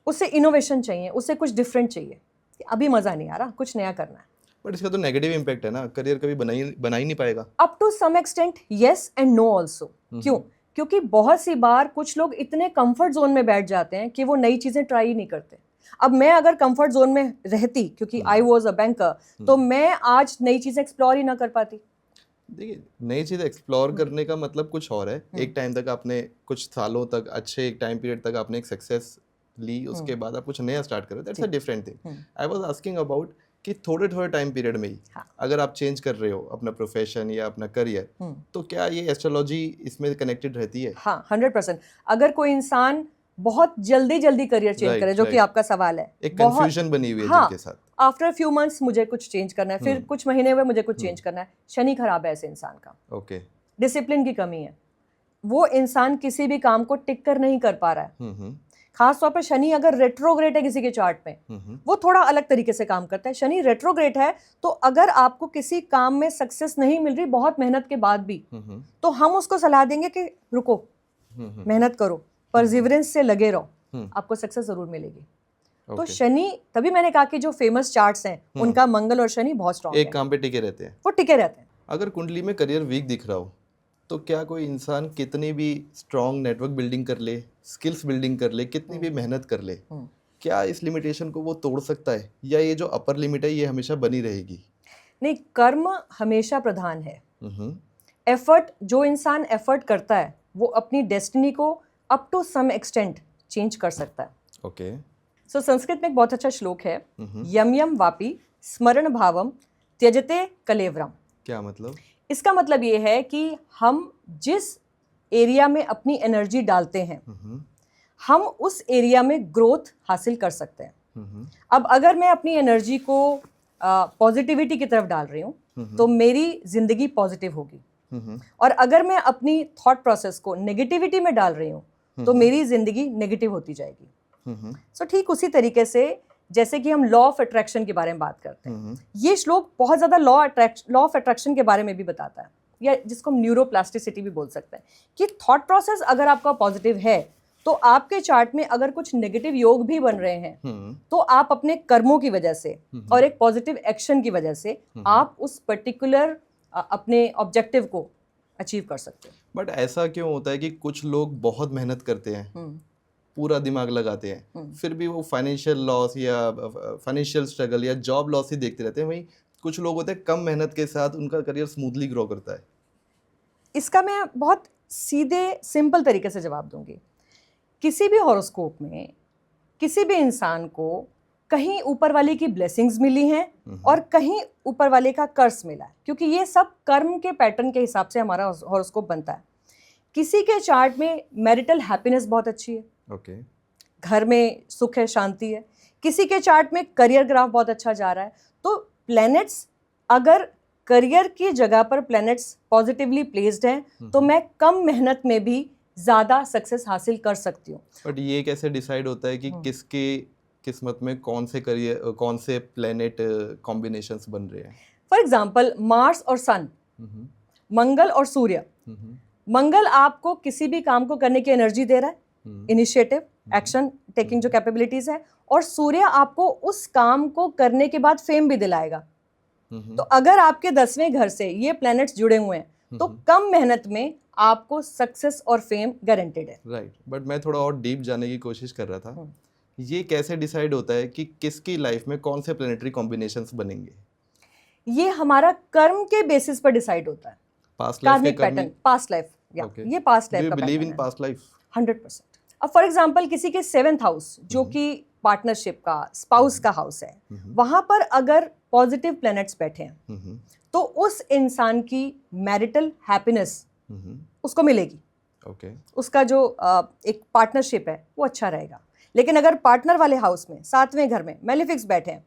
उसे इनोवेशन चाहिए, उसे कुछ डिफरेंट चाहिए, अभी मजा नहीं आ रहा, कुछ नया करना है। बट इसका तो नेगेटिव इम्पैक्ट है ना, करियर कभी बना ही नहीं पाएगा। Up to some extent yes and no also. क्यों? क्योंकि बहुत सी बार कुछ लोग इतने कंफर्ट जोन में बैठ जाते हैं कि वो नई चीजें ट्राई ही नहीं करते। अब मैं अगर कंफर्ट जोन में रहती, क्योंकि आई वॉज अ बैंकर, तो मैं आज नई चीजें एक्सप्लोर ही ना कर पाती। देखिए, नई चीज़ एक्सप्लोर करने का मतलब कुछ और है। एक टाइम तक आपने, कुछ सालों तक, अच्छे एक टाइम पीरियड तक आपने एक सक्सेस ली, उसके बाद आप कुछ नया स्टार्ट करो, that's a different thing. I was asking about कि थोड़े टाइम पीरियड में ही अगर आप चेंज कर रहे हो अपना प्रोफेशन या अपना करियर, तो क्या ये एस्ट्रोलॉजी इसमें कनेक्टेड रहती है? हाँ, 100%। अगर कोई इंसान बहुत जल्दी करियर चेंज करे, जो कि आपका सवाल है, एक कंफ्यूजन बनी हुई है जिनके साथ, आफ्टर फ्यू मंथ्स मुझे कुछ चेंज करना है, फिर कुछ महीने हुए मुझे कुछ चेंज करना है, शनि खराब है ऐसे इंसान का। ओके। डिसिप्लिन की कमी है, वो इंसान किसी भी काम को टिक कर नहीं कर पा रहा है। खास तौर पर शनि अगर रेट्रोग्रेड है किसी के चार्ट में, वो थोड़ा अलग तरीके से काम करता है। शनि रेट्रोग्रेड है तो अगर आपको किसी काम में सक्सेस नहीं मिल रही बहुत मेहनत के बाद भी, तो हम उसको सलाह देंगे कि रुको, मेहनत करो, परसिवरेंस से लगे रहो, आपको सक्सेस जरूर मिलेगी। तो शनि, तभी मैंने कहा कि जो फेमस चार्ट्स हैं उनका मंगल और शनि बहुत स्ट्रांग है, एक काम पे टिके रहते हैं, वो टिके रहते हैं। अगर कुंडली में करियर वीक दिख रहा हो, तो क्या कोई इंसान कितनी भी स्ट्रॉन्ग नेटवर्क बिल्डिंग कर ले, स्किल्स बिल्डिंग कर ले, कितनी भी मेहनत कर ले, क्या इस लिमिटेशन को वो तोड़ सकता है, या ये जो अपर लिमिट है ये हमेशा बनी रहेगी? नहीं, कर्म हमेशा प्रधान है। एफर्ट, जो इंसान एफर्ट करता है वो अपनी डेस्टिनी को up to some extent change कर सकता है। ओके। सो संस्कृत में एक बहुत अच्छा श्लोक है, यम यम वापी स्मरण भावम त्यजते कलेवरम। क्या मतलब? इसका मतलब ये है कि हम जिस एरिया में अपनी एनर्जी डालते हैं, हम उस एरिया में ग्रोथ हासिल कर सकते हैं। अब अगर मैं अपनी एनर्जी को पॉजिटिविटी की तरफ डाल रही हूँ तो मेरी जिंदगी पॉजिटिव होगी, और अगर मैं अपनी थॉट प्रोसेस को नेगेटिविटी में डाल रही हूँ तो मेरी जिंदगी नेगेटिव होती जाएगी। सो ठीक उसी तरीके से जैसे कि हम लॉ ऑफ अट्रैक्शन के बारे में बात करते हैं, ये श्लोक बहुत ज़्यादा लॉ ऑफ अट्रैक्शन के बारे में भी बताता है, या जिसको हम न्यूरोप्लास्टिसिटी भी बोल सकते हैं, कि थॉट प्रोसेस अगर आपका पॉजिटिव है तो आपके चार्ट में अगर कुछ नेगेटिव योग भी बन रहे हैं तो आप अपने कर्मों की वजह से और एक पॉजिटिव एक्शन की वजह से आप उस पर्टिकुलर अपने ऑब्जेक्टिव को अचीव कर सकते हैं। बट ऐसा क्यों होता है कि कुछ लोग बहुत मेहनत करते हैं, पूरा दिमाग लगाते हैं, फिर भी वो फाइनेंशियल लॉस या फाइनेंशियल स्ट्रगल या जॉब लॉस ही देखते रहते हैं? वहीं कुछ लोग होते हैं कम मेहनत के साथ उनका करियर स्मूथली ग्रो करता है। इसका मैं बहुत सीधे सिंपल तरीके से जवाब दूंगी। किसी भी हॉरोस्कोप में किसी भी इंसान को कहीं ऊपर वाले की ब्लेसिंग्स मिली हैं और कहीं ऊपर वाले का कर्स मिला है, क्योंकि ये सब कर्म के पैटर्न के हिसाब से हमारा हॉरोस्कोप बनता है। किसी के चार्ट में मैरिटल हैप्पीनेस बहुत अच्छी है, ओके, घर में सुख है, शांति है। किसी के चार्ट में करियर ग्राफ बहुत अच्छा जा रहा है। तो प्लैनेट्स, अगर करियर की जगह पर प्लैनेट्स पॉजिटिवली प्लेस्ड हैं तो मैं कम मेहनत में भी ज़्यादा सक्सेस हासिल कर सकती हूँ। बट ये कैसे डिसाइड होता है कि किसके किस्मत में कौन से करियर, कौन से प्लेनेट कॉम्बिनेशंस बन रहे हैं? फॉर एग्जाम्पल मार्स और सन, मंगल और सूर्य। मंगल आपको किसी भी काम को करने की एनर्जी दे रहा है, इनिशिएटिव, एक्शन टेकिंग जो कैपेबिलिटीज है, और सूर्य आपको उस काम को करने के बाद फेम भी दिलाएगा। तो अगर आपके 10वें घर से ये प्लैनेट्स जुड़े हुए हैं तो कम मेहनत में आपको सक्सेस और फेम गारंटेड है। राइट, बट मैं थोड़ा और डीप जाने की कोशिश कर रहा था, ये कैसे डिसाइड होता है कि किसकी लाइफ में कौन से प्लैनेटरी कॉम्बिनेशंस बनेंगे? ये हमारा कर्म के बेसिस पर डिसाइड होता है। पास्ट लाइफ के पैटर्न, पास्ट लाइफ, या ये पास्ट लाइफ का बिलीव इन पास्ट लाइफ 100%। अब फॉर एग्जांपल किसी के 7th हाउस जो कि पार्टनरशिप का, स्पाउस का हाउस है, वहां पर अगर पॉजिटिव प्लैनेट्स बैठे हैं तो उस इंसान की मैरिटल हैप्पीनेस उसको मिलेगी। ओके, उसका जो एक पार्टनरशिप है वो अच्छा रहेगा। लेकिन अगर पार्टनर वाले हाउस में 7वें घर में मेलेफिक्स बैठे हैं,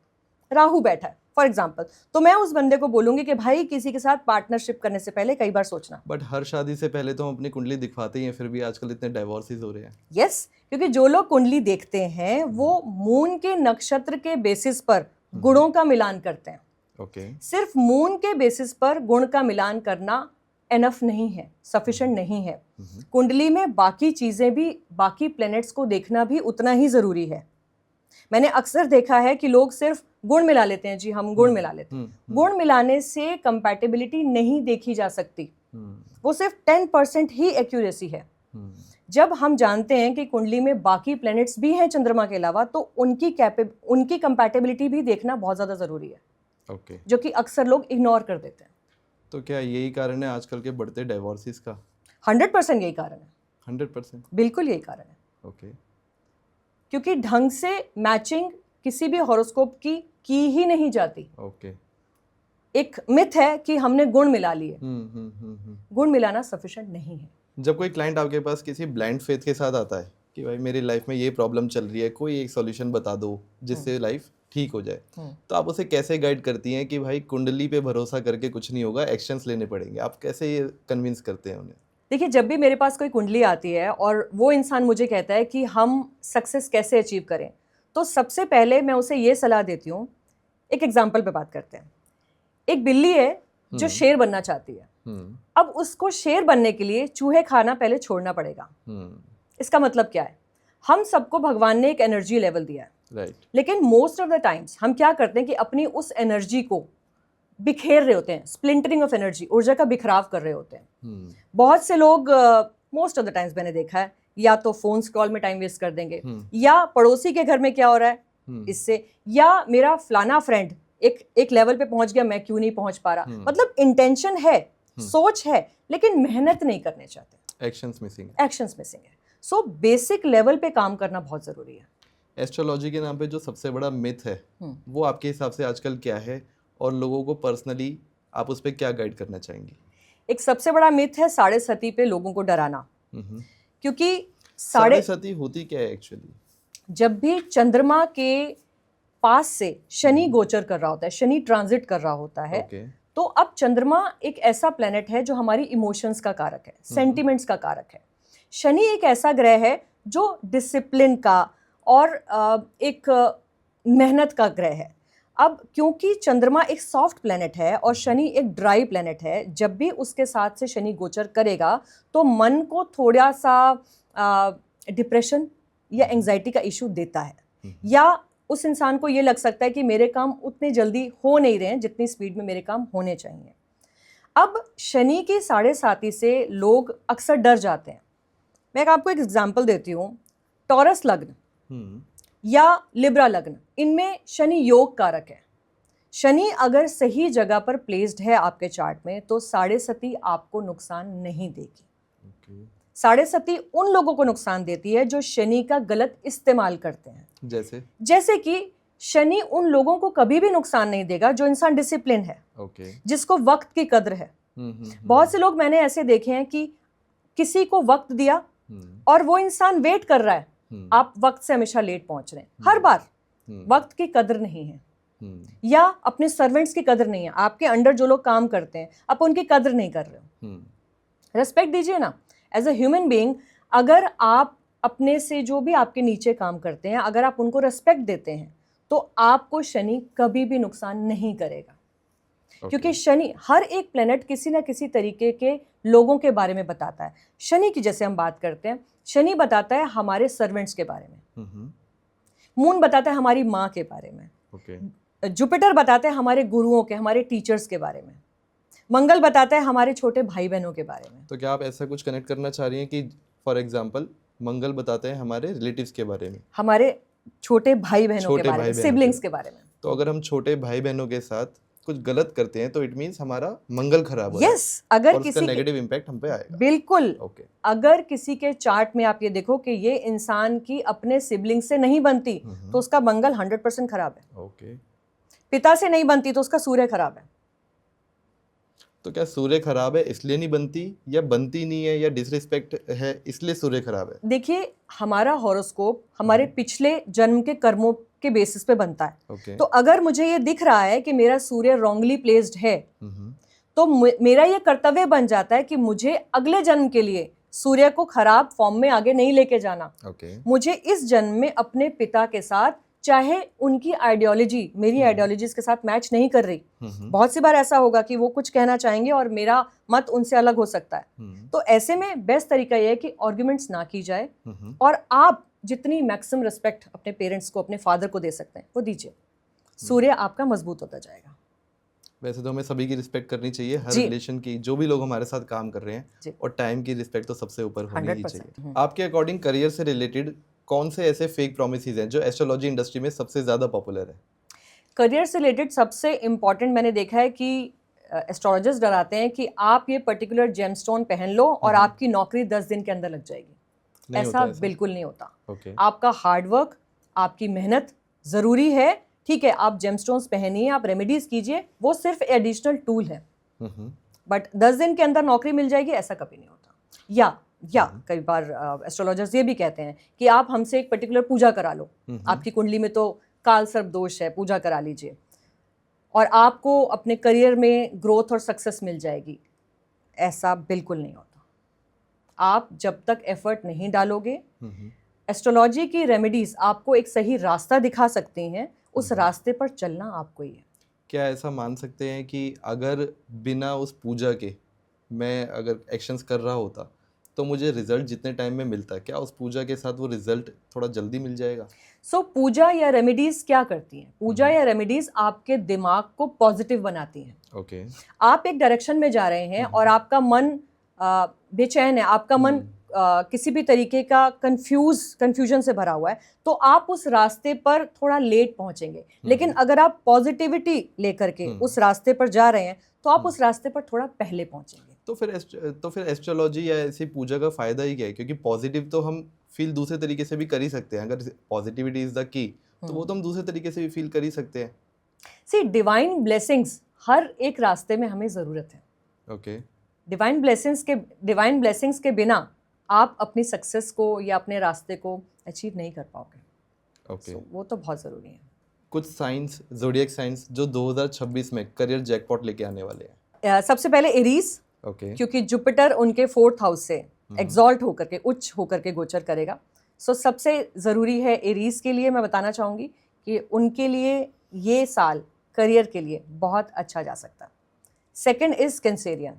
राहु बैठा है फॉर एग्जाम्पल, तो मैं उस बंदे को बोलूंगी कि भाई किसी के साथ पार्टनरशिप करने से पहले कई बार सोचना। बट हर शादी से पहले तो हम अपनी कुंडली दिखवाते ही हैं, फिर भी आजकल इतने डाइवोर्सेस हो रहे हैं। यस, क्योंकि जो लोग कुंडली देखते हैं वो मून के नक्षत्र के बेसिस पर गुणों का मिलान करते हैं। ओके, सिर्फ मून के बेसिस पर गुण का मिलान करना एनफ नहीं है, सफिशिएंट नहीं है। कुंडली में बाकी चीजें भी, बाकी प्लैनेट्स को देखना भी उतना ही जरूरी है। मैंने अक्सर देखा है कि लोग सिर्फ गुण मिला लेते हैं, जी हम गुण मिला लेते हैं। गुण मिलाने से कंपैटिबिलिटी नहीं देखी जा सकती, वो सिर्फ 10% ही एक्यूरेसी है। जब हम जानते हैं कि कुंडली में बाकी प्लैनेट्स भी हैं चंद्रमा के अलावा, तो उनकी कंपैटिबिलिटी भी देखना बहुत ज़्यादा ज़रूरी है, ओके, जो कि अक्सर लोग इग्नोर कर देते हैं। तो क्या यही कारण है आजकल के बढ़ते डाइवोर्सेस का? 100% यही कारण है, 100%? बिल्कुल यही कारण है। ओके, क्योंकि ढंग से मैचिंग किसी भी हॉरोस्कोप की ही नहीं जाती। ओके, एक मिथ है कि हमने गुण मिला लिए, गुण मिलाना सफिशिएंट नहीं है। जब कोई क्लाइंट आपके पास किसी ब्लाइंड फेथ के साथ आता है कि भाई मेरी लाइफ में ये प्रॉब्लम चल रही है, कोई एक सॉल्यूशन बता दो जिससे लाइफ ठीक हो जाए, तो आप उसे कैसे गाइड करती हैं कि भाई कुंडली पे भरोसा करके कुछ नहीं होगा, एक्शंस लेने पड़ेंगे? आप कैसे ये कन्विंस करते हैं उन्हें? देखिए, जब भी मेरे पास कोई कुंडली आती है और वो इंसान मुझे कहता है कि हम सक्सेस कैसे अचीव करें, तो सबसे पहले मैं उसे ये सलाह देती हूँ। एक एग्जाम्पल पे बात करते हैं। एक बिल्ली है जो शेर बनना चाहती है। अब उसको शेर बनने के लिए चूहे खाना पहले छोड़ना पड़ेगा। इसका मतलब क्या है? हम सबको भगवान ने एक एनर्जी लेवल दिया है, राइट, लेकिन मोस्ट ऑफ द टाइम्स हम क्या करते हैं कि अपनी उस एनर्जी को बिखेर रहे होते हैं, स्प्लिंटरिंग ऑफ एनर्जी, ऊर्जा का बिखराव कर रहे होते हैं। बहुत से लोग, मोस्ट ऑफ द टाइम्स मैंने देखा है, या तो फोन स्क्रॉल में टाइम वेस्ट कर देंगे, या पड़ोसी के घर में क्या हो रहा है इससे, या मेरा फलाना फ्रेंड एक लेवल पे पहुंच गया, मैं क्यों नहीं पहुंच पा रहा। मतलब इंटेंशन है, सोच है, लेकिन मेहनत नहीं करने चाहते, एक्शंस मिसिंग है। सो बेसिक लेवल पे काम करना बहुत जरूरी है। एस्ट्रोलॉजी के नाम पे जो सबसे बड़ा मिथ है वो आपके हिसाब से आजकल क्या है, और लोगों को पर्सनली आप उस पर क्या गाइड करना चाहेंगी? एक सबसे बड़ा मिथ है साढ़े सती पे लोगों को डराना। क्योंकि साढ़े सती होती क्या है एक्चुअली? जब भी चंद्रमा के पास से शनि गोचर कर रहा होता है, शनि ट्रांजिट कर रहा होता है, तो अब चंद्रमा एक ऐसा प्लेनेट है जो हमारी इमोशंस का कारक है, सेंटिमेंट्स का कारक है। शनि एक ऐसा ग्रह है जो डिसिप्लिन का और एक मेहनत का ग्रह है। अब क्योंकि चंद्रमा एक सॉफ्ट प्लेनेट है और शनि एक ड्राई प्लेनेट है, जब भी उसके साथ से शनि गोचर करेगा तो मन को थोड़ा सा डिप्रेशन या एंजाइटी का इशू देता है, या उस इंसान को ये लग सकता है कि मेरे काम उतने जल्दी हो नहीं रहे हैं जितनी स्पीड में मेरे काम होने चाहिए। अब शनि की 7.5 से लोग अक्सर डर जाते हैं। मैं आपको एक एग्जांपल देती हूँ। टॉरस लग्न या लिब्रा लग्न, इनमें शनि योग कारक है। शनि अगर सही जगह पर प्लेस्ड है आपके चार्ट में तो 7.5 आपको नुकसान नहीं देगी। 7.5 उन लोगों को नुकसान देती है जो शनि का गलत इस्तेमाल करते हैं। जैसे कि शनि उन लोगों को कभी भी नुकसान नहीं देगा जो इंसान डिसिप्लिन है, जिसको वक्त की कद्र है। बहुत से लोग मैंने ऐसे देखे हैं कि किसी को वक्त दिया और वो इंसान वेट कर रहा है, आप वक्त से हमेशा लेट पहुंच रहे हैं, हर बार वक्त की कद्र नहीं है, या अपने सर्वेंट्स की कद्र नहीं है, आपके अंडर जो लोग काम करते हैं आप उनकी कद्र नहीं कर रहे हो। रेस्पेक्ट दीजिए ना। एज अ ह्यूमन बीइंग, अगर आप अपने से जो भी आपके नीचे काम करते हैं, अगर आप उनको रेस्पेक्ट देते हैं तो आपको शनि कभी भी नुकसान नहीं करेगा। क्योंकि शनि, हर एक प्लेनेट किसी ना किसी तरीके के लोगों के बारे में बताता है। शनि की जैसे हम बात करते हैं, शनि बताता है हमारे सर्वेंट्स के बारे में, मून बताता है हमारी माँ के बारे में, जुपिटर बताता है हमारे गुरुओं के, हमारे टीचर्स के बारे में, मंगल बताता है हमारे छोटे भाई बहनों के बारे में। तो क्या आप ऐसा कुछ कनेक्ट करना चाह रही हैं कि फॉर एग्जांपल मंगल बताते हैं हमारे रिलेटिव्स के बारे में, हमारे छोटे भाई बहनों के बारे में, सिबलिंग्स के बारे में। तो अगर हम छोटे भाई बहनों के साथ कुछ गलत करते हैं तो इट मींस हमारा मंगल खराब हो रहा है। यस, अगर और किसी उसका नेगेटिव इम्पैक्ट हम पे आएगा। बिल्कुल। अगर किसी के चार्ट में आप ये देखो कि ये इंसान की अपने सिबलिंग से नहीं बनती तो उसका मंगल 100% खराब है। पिता से नहीं बनती तो उसका सूर्य खराब है। तो क्या सूर्य खराब है इसलिए नहीं बनती, या बनती नहीं है, या डिसरिस्पेक्ट है इसलिए सूर्य खराब है? देखिए, हमारा हॉरोस्कोप हमारे पिछले जन्म के कर्मों के बेसिस पे बनता है। तो अगर मुझे ये दिख रहा है कि मेरा सूर्य रॉन्गली प्लेस्ड है तो मेरा ये कर्तव्य बन जाता है कि मुझे अगले जन्म के लिए सूर्य को खराब फॉर्म में आगे नहीं लेके जाना। मुझे इस जन्म में अपने पिता के साथ, चाहे उनकी आइडियोलॉजी मेरी आइडियोलॉजीज के साथ मैच नहीं कर रही, बहुत सी बार ऐसा होगा कि वो कुछ कहना चाहेंगे और मेरा मत उनसे अलग हो सकता है, तो ऐसे में बेस्ट तरीका यह है कि आर्ग्यूमेंट्स ना की जाए और आप जितनी मैक्सिमम रिस्पेक्ट अपने पेरेंट्स को, अपने फादर को दे सकते हैं वो दीजिए। सूर्य आपका मजबूत होता जाएगा। वैसे तो हमें सभी की रिस्पेक्ट करनी चाहिए, हर रिलेशन की, जो भी लोग हमारे साथ काम कर रहे हैं, और टाइम की रिस्पेक्ट तो सबसे ऊपर होनी ही चाहिए। आपके अकॉर्डिंग करियर से रिलेटेड कौन से ऐसे फेक प्रोमिसेस हैं जो एस्ट्रोलॉजी इंडस्ट्री में सबसे ज़्यादा पॉपुलर है? करियर से रिलेटेड सबसे इम्पॉर्टेंट मैंने देखा है कि एस्ट्रोलॉजर्स डराते हैं कि आप ये पर्टिकुलर जेमस्टोन पहन लो और आपकी नौकरी 10 दिन के अंदर लग जाएगी। ऐसा बिल्कुल नहीं होता। आपका हार्डवर्क, आपकी मेहनत ज़रूरी है, ठीक है, आप जेमस्टोन्स पहनिए, आप रेमेडीज कीजिए, वो सिर्फ एडिशनल टूल है, बट 10 दिन के अंदर नौकरी मिल जाएगी ऐसा कभी नहीं होता। या कई बार एस्ट्रोलॉजर्स ये भी कहते हैं कि आप हमसे एक पर्टिकुलर पूजा करा लो, आपकी कुंडली में तो काल सर्प दोष है, पूजा करा लीजिए और आपको अपने करियर में ग्रोथ और सक्सेस मिल जाएगी। ऐसा बिल्कुल नहीं होता। आप जब तक एफर्ट नहीं डालोगे, एस्ट्रोलॉजी की रेमेडीज आपको एक सही रास्ता दिखा सकती हैं, उस रास्ते पर चलना आपको ही है। क्या ऐसा मान सकते हैं कि अगर बिना उस पूजा के मैं अगर एक्शंस कर रहा होता तो मुझे रिजल्ट जितने टाइम में मिलता, क्या उस पूजा के साथ वो रिजल्ट थोड़ा जल्दी मिल जाएगा? पूजा या रेमेडीज क्या करती हैं? पूजा या रेमेडीज आपके दिमाग को पॉजिटिव बनाती हैं। आप एक डायरेक्शन में जा रहे हैं और आपका मन बेचैन है, आपका मन किसी भी तरीके का कंफ्यूजन से भरा हुआ है, तो आप उस रास्ते पर थोड़ा लेट पहुंचेंगे। लेकिन अगर आप पॉजिटिविटी लेकर के उस रास्ते पर जा रहे हैं तो आप उस रास्ते पर थोड़ा पहले पहुंचेंगे। तो फिर एस्ट्रोलॉजी या ऐसी पूजा का फायदा ही क्या है? क्योंकि पॉजिटिव तो हम फील दूसरे तरीके से भी कर ही सकते हैं। अगर पॉजिटिविटी इज द की, तो वो तो हम दूसरे तरीके से भी फील कर ही सकते हैं। सी, डिवाइन ब्लेसिंग्स हर एक रास्ते में हमें ज़रूरत है। डिवाइन ब्लेसिंग्स के बिना आप अपनी सक्सेस को या अपने रास्ते को अचीव नहीं कर पाओगे। वो तो बहुत ज़रूरी है। कुछ साइंस, ज़ोडिएक साइंस जो 2026 में करियर जैकपॉट लेके आने वाले हैं? सबसे पहले एरीज, ओके। क्योंकि जुपिटर उनके 4th हाउस से एग्जॉल्ट होकर के, उच्च होकर के गोचर करेगा। सो सबसे ज़रूरी है एरीज के लिए, मैं बताना चाहूँगी कि उनके लिए ये साल करियर के लिए बहुत अच्छा जा सकता है। सेकंड इज़ कैंसेरियन,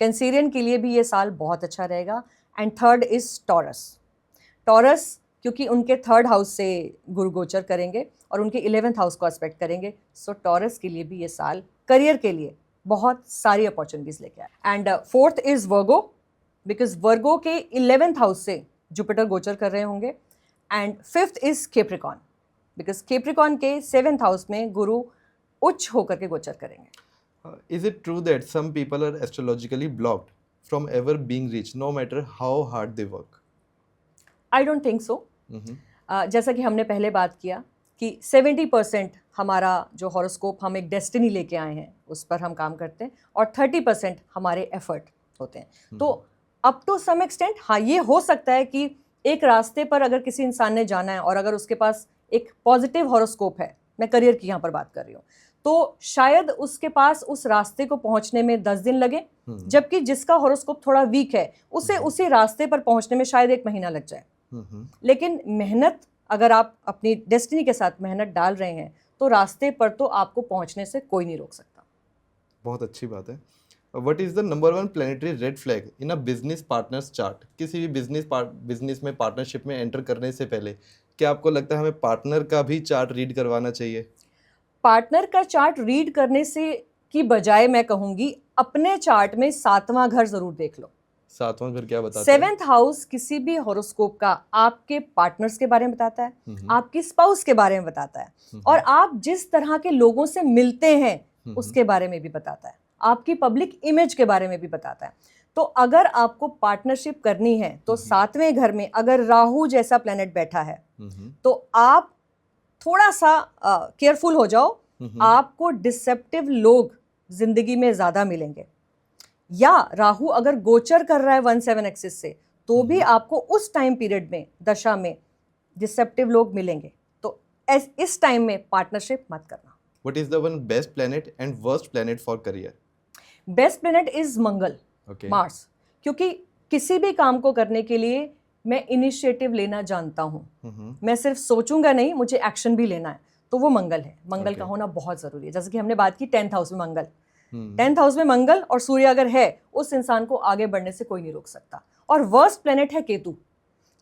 कैंसेरियन के लिए भी ये साल बहुत अच्छा रहेगा। And third is taurus, taurus क्योंकि उनके 3rd हाउस से गुरु गोचर करेंगे और उनके 11th हाउस को एस्पेक्ट करेंगे। सो टॉरस के लिए भी ये साल करियर के लिए बहुत सारी अपॉर्चुनिटीज़ लेके आए। And fourth is Virgo, because Virgo के 11th हाउस से जुपिटर गोचर कर रहे होंगे। And fifth is Capricorn, because Capricorn के 7th हाउस में गुरु उच्च होकर के गोचर करेंगे। Is it true that some people are astrologically blocked from ever being rich no matter how hard they work? I don't think so. जैसा कि हमने पहले बात किया कि 70% हमारा जो हॉरोस्कोप हम एक डेस्टिनी लेके आए हैं उस पर हम काम करते हैं और 30% हमारे एफर्ट होते हैं। तो अप टू सम एक्सटेंट हाँ, ये हो सकता है कि एक रास्ते पर अगर किसी इंसान ने जाना है और अगर उसके पास एक पॉजिटिव हॉरोस्कोप है, मैं करियर की यहाँ पर बात कर रही हूँ, तो शायद उसके पास उस रास्ते को पहुँचने में 10 दिन लगे, जबकि जिसका हॉरोस्कोप थोड़ा वीक है उसे उसी रास्ते पर पहुँचने में शायद 1 महीना लग जाए। लेकिन मेहनत, अगर आप अपनी डेस्टिनी के साथ मेहनत डाल रहे हैं तो रास्ते पर तो आपको पहुंचने से कोई नहीं रोक सकता। बहुत अच्छी बात है। What is the number 1 planetary red flag in a business partners chart? किसी भी बिजनेस में पार्टनरशिप में एंटर करने से पहले क्या आपको लगता है हमें पार्टनर का भी चार्ट रीड करवाना चाहिए? पार्टनर का चार्ट रीड करने से की बजाय मैं कहूंगी अपने चार्ट में 7वां घर जरूर देख लो। 7वां घर क्या बताता है? 7th हाउस किसी भी हॉरोस्कोप का आपके पार्टनर्स के बारे में बताता है, आपकी स्पाउस के बारे में बताता है और आप जिस तरह के लोगों से मिलते हैं उसके बारे में भी बताता है, आपकी पब्लिक इमेज के बारे में भी बताता है। तो अगर आपको पार्टनरशिप करनी है तो 7वें घर में अगर राहु जैसा प्लैनेट बैठा है तो आप थोड़ा सा केयरफुल हो जाओ। आपको डिसेप्टिव लोग जिंदगी में ज्यादा मिलेंगे, या राहु अगर गोचर कर रहा है 1/7 एक्सिस से तो भी आपको उस टाइम पीरियड में, दशा में डिसेप्टिव लोग मिलेंगे। तो इस टाइम में पार्टनरशिप मत करना। What is the one best planet and worst planet for career? Best planet is Mangal, Mars, क्योंकि किसी भी काम को करने के लिए मैं इनिशिएटिव लेना जानता हूँ। मैं सिर्फ सोचूंगा नहीं, मुझे एक्शन भी लेना है, तो वो मंगल है। मंगल का होना बहुत जरूरी है। जैसे कि हमने बात की 10th हाउस में मंगल, 10th हाउस में मंगल और सूर्य अगर है, उस इंसान को आगे बढ़ने से कोई नहीं रोक सकता। और वर्स्ट प्लेनेट है केतु,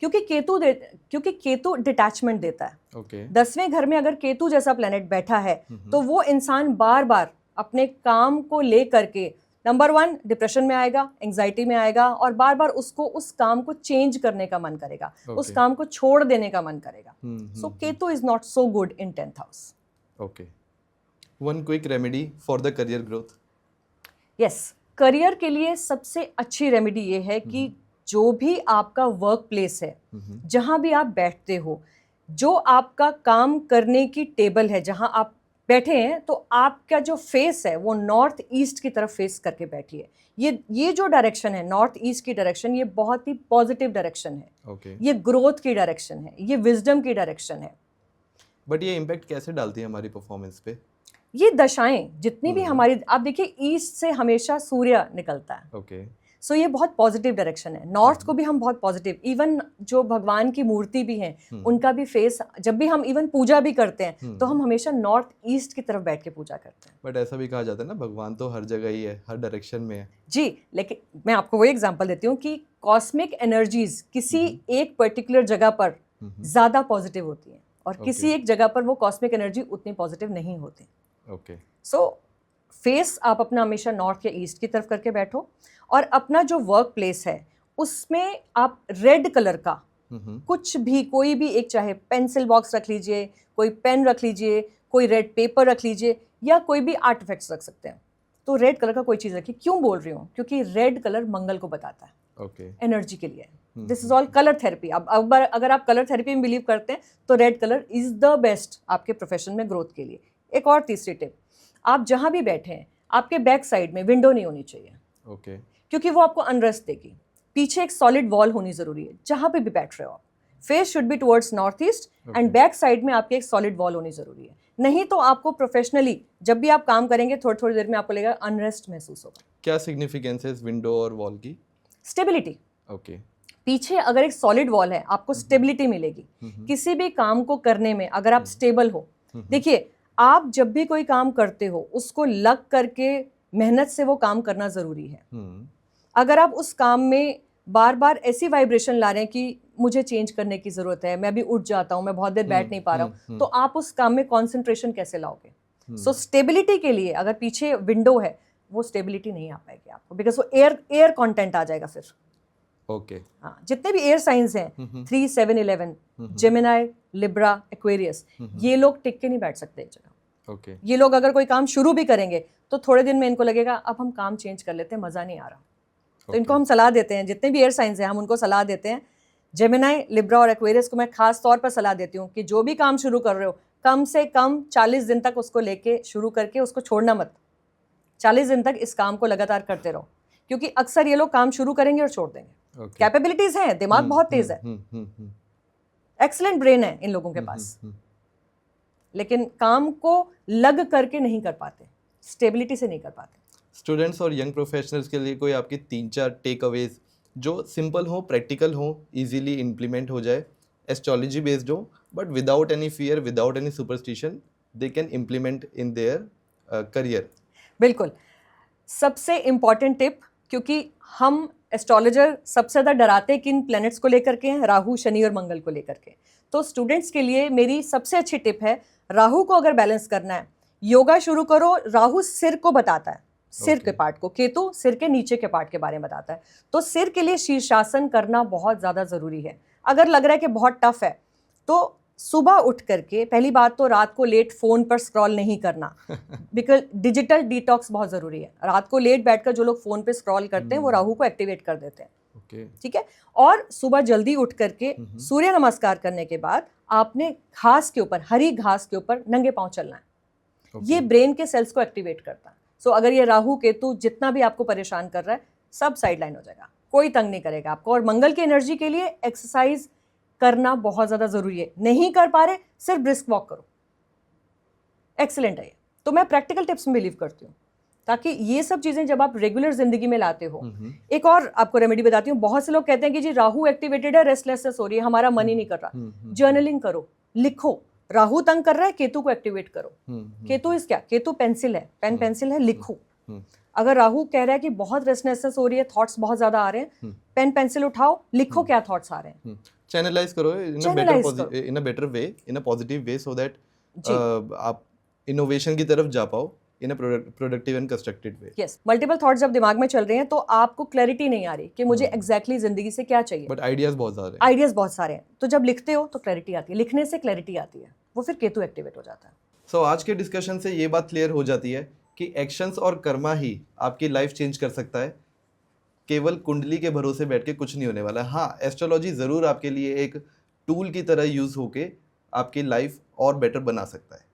क्योंकि केतु डिटैचमेंट देता है। 10वें घर में अगर केतु जैसा प्लेनेट बैठा है तो वो इंसान बार बार अपने काम को लेकर के नंबर 1 डिप्रेशन में आएगा, एंग्जाइटी में आएगा और बार बार उसको उस काम को चेंज करने का मन करेगा, उस काम को छोड़ देने का मन करेगा। So Ketu is not so good in 10th house. Okay, one quick remedy for the career growth? Yes, career के लिए सबसे अच्छी रेमेडी ये है कि जो भी आपका वर्क प्लेस है, जहां भी आप बैठते हो, जो आपका काम करने की टेबल है, जहां आप बैठे हैं, तो आपका जो फेस है वो नॉर्थ ईस्ट की तरफ फेस करके बैठिए। ये जो डायरेक्शन है, नॉर्थ ईस्ट की डायरेक्शन, ये बहुत ही पॉजिटिव डायरेक्शन है। ये ग्रोथ की डायरेक्शन है, ये विजडम की डायरेक्शन है। बट ये इम्पैक्ट कैसे डालती है हमारी परफॉर्मेंस पे? ये दशाएं जितनी भी हमारी, आप देखिए ईस्ट से हमेशा सूर्य निकलता है। सो ये बहुत पॉजिटिव डायरेक्शन है। नॉर्थ को भी हम बहुत पॉजिटिव, इवन जो भगवान की मूर्ति भी हैं उनका भी फेस, जब भी हम इवन पूजा भी करते हैं तो हम हमेशा नॉर्थ ईस्ट की तरफ बैठ के पूजा करते हैं। बट ऐसा भी कहा जाता है ना, भगवान तो हर जगह ही है, हर डायरेक्शन में है। जी, लेकिन मैं आपको वही एग्जांपल देती हूँ कि कॉस्मिक एनर्जीज किसी एक पर्टिकुलर जगह पर ज़्यादा पॉजिटिव होती हैं और किसी एक जगह पर वो कॉस्मिक एनर्जी उतनी पॉजिटिव नहीं होती। सो फेस आप अपना हमेशा नॉर्थ या ईस्ट की तरफ करके बैठो और अपना जो वर्क प्लेस है उसमें आप रेड कलर का कुछ भी, कोई भी एक, चाहे पेंसिल बॉक्स रख लीजिए, कोई पेन रख लीजिए, कोई रेड पेपर रख लीजिए या कोई भी आर्टिफैक्ट्स रख सकते हैं। तो रेड कलर का कोई चीज़ रखिए। क्यों बोल रही हूँ? क्योंकि रेड कलर मंगल को बताता है, एनर्जी के लिए। This is all colour therapy. अब अगर आप कलर थेरेपी में बिलीव करते हैं तो red colour is the best आपके प्रोफेशन में ग्रोथ के लिए। एक और तीसरी टिप, आप जहाँ भी बैठे हैं आपके बैक साइड में विंडो नहीं होनी चाहिए, क्योंकि वो आपको अनरेस्ट देगी। पीछे एक सॉलिड वॉल होनी जरूरी है जहाँ पे भी बैठ रहे हो आप। Face should be towards north east and back side में आपकी एक सॉलिड वॉल होनी जरूरी है। नहीं तो आपको प्रोफेशनली जब भी आप काम करेंगे थोड़ी थोड़ी देर में आपको लगेगा अनरेस्ट महसूस होगा। क्या सिग्निफिकेंस है इस विंडो और वॉल की? स्टेबिलिटी। ओके। पीछे अगर एक सॉलिड वॉल है आपको स्टेबिलिटी मिलेगी किसी भी काम को करने में। अगर आप स्टेबल हो, देखिए आप जब भी कोई काम करते हो उसको लग करके मेहनत से वो काम करना जरूरी है। अगर आप उस काम में बार बार ऐसी वाइब्रेशन ला रहे हैं कि मुझे चेंज करने की जरूरत है, मैं भी उठ जाता हूं, मैं बहुत देर बैठ नहीं पा रहा हूं, तो आप उस काम में कंसंट्रेशन कैसे लाओगे? सो स्टेबिलिटी के लिए अगर पीछे विंडो है वो स्टेबिलिटी नहीं आ पाएगी आपको, बिकॉज वो एयर कंटेंट आ जाएगा फिर। ओके। हाँ, जितने भी एयर साइंस हैं 3, 7, 11, जेमिनाई, लिब्रा, एक्वेरियस, ये लोग टिक के नहीं बैठ सकते एक जगह। ओके। ये लोग अगर कोई काम शुरू भी करेंगे तो थोड़े दिन में इनको लगेगा अब हम काम चेंज कर लेते हैं, मजा नहीं आ रहा। तो इनको हम सलाह देते हैं, जितने भी एयर साइंस हैं हम उनको सलाह देते हैं। जेमिनाई, लिब्रा और एक्वेरियस को मैं खास तौर पर सलाह देती हूँ कि जो भी काम शुरू कर रहे हो कम से कम 40 दिन तक उसको लेके शुरू करके उसको छोड़ना मत। 40 दिन तक इस काम को लगातार करते रहो, क्योंकि अक्सर ये लोग काम शुरू करेंगे और छोड़ देंगे। कैपेबिलिटीज हैं, दिमाग बहुत तेज है, एक्सीलेंट ब्रेन है इन लोगों के पास, लेकिन काम को लग करके नहीं कर पाते, स्टेबिलिटी से नहीं कर पाते। स्टूडेंट्स और यंग प्रोफेशनल्स के लिए कोई आपके 3-4 टेक अवेज जो सिंपल हो, प्रैक्टिकल हो, इजीली इम्प्लीमेंट हो जाए, एस्ट्रोलॉजी बेस्ड हो, but without any fear, without any superstition, they can implement in their career? बिल्कुल, सबसे इम्पॉर्टेंट टिप, क्योंकि हम एस्ट्रोलॉजर सबसे ज़्यादा डराते किन प्लैनेट्स को लेकर के हैं? राहु, शनि और मंगल को लेकर के। तो स्टूडेंट्स के लिए मेरी सबसे अच्छी टिप है, राहु को अगर बैलेंस करना है, योगा शुरू करो। राहु सिर को बताता है, सिर के पार्ट को, केतु सिर के नीचे के पार्ट के बारे में बताता है। तो सिर के लिए शीर्षासन करना बहुत ज़्यादा ज़रूरी है। अगर लग रहा है कि बहुत टफ है तो सुबह उठ करके, पहली बात तो रात को लेट फ़ोन पर स्क्रॉल नहीं करना, बिकॉज डिजिटल डिटॉक्स बहुत ज़रूरी है। रात को लेट बैठकर जो लोग फ़ोन पे स्क्रॉल करते हैं वो राहु को एक्टिवेट कर देते हैं। ठीक है। और सुबह जल्दी उठ करके सूर्य नमस्कार करने के बाद आपने घास के ऊपर, हरी घास के ऊपर नंगे पाँव चलना है। ये ब्रेन के सेल्स को एक्टिवेट करता है। सो अगर ये राहु केतु जितना भी आपको परेशान कर रहा है सब साइडलाइन हो जाएगा, कोई तंग नहीं करेगा आपको। और मंगल की एनर्जी के लिए एक्सरसाइज करना बहुत ज़्यादा ज़रूरी है। नहीं कर पा रहे, सिर्फ ब्रिस्क वॉक करो, एक्सीलेंट है ये। तो मैं प्रैक्टिकल टिप्स में बिलीव करती हूँ, ताकि ये सब चीज़ें जब आप रेगुलर जिंदगी में लाते हो। एक और आपको रेमेडी बताती हूँ। बहुत से लोग कहते हैं कि जी राहु एक्टिवेटेड है, रेस्टलेसनेस हो रही है, हमारा मन ही नहीं कर रहा। जर्नलिंग करो, लिखो। राहु तंग कर रहा है, केतु को एक्टिवेट करो। केतु इस क्या, केतु पेंसिल है, पेन पेंसिल है, लिखो। अगर राहु कह रहा है कि बहुत रेस्टलेसनेस हो रही है, थॉट्स बहुत ज्यादा आ रहे हैं, पेन पेंसिल उठाओ, लिखो क्या थॉट्स आ रहे हैं। चैनलाइज करो in a better way, in a positive way, so that आप इनोवेशन की तरफ जा पाओ in a productive and constructive way. Yes, multiple thoughts जब दिमाग में चल रहे हैं तो आपको क्लैरिटी नहीं आ रही कि मुझे एग्जैक्टली जिंदगी से क्या चाहिए, बट आइडियाज बहुत सारे हैं। आइडियाज बहुत सारे हैं। तो जब लिखते हो तो क्लैरिटी आती है, लिखने से क्लैरिटी आती है, वो फिर केतु एक्टिवेट हो जाता है। सो आज के डिस्कशन से ये बात क्लियर हो जाती है कि एक्शंस और कर्मा ही आपकी लाइफ चेंज कर सकता है। केवल कुंडली के भरोसे बैठ के कुछ नहीं होने वाला। हाँ, एस्ट्रोलॉजी ज़रूर आपके लिए एक टूल की तरह यूज़ होके आपकी लाइफ और बेटर बना सकता है।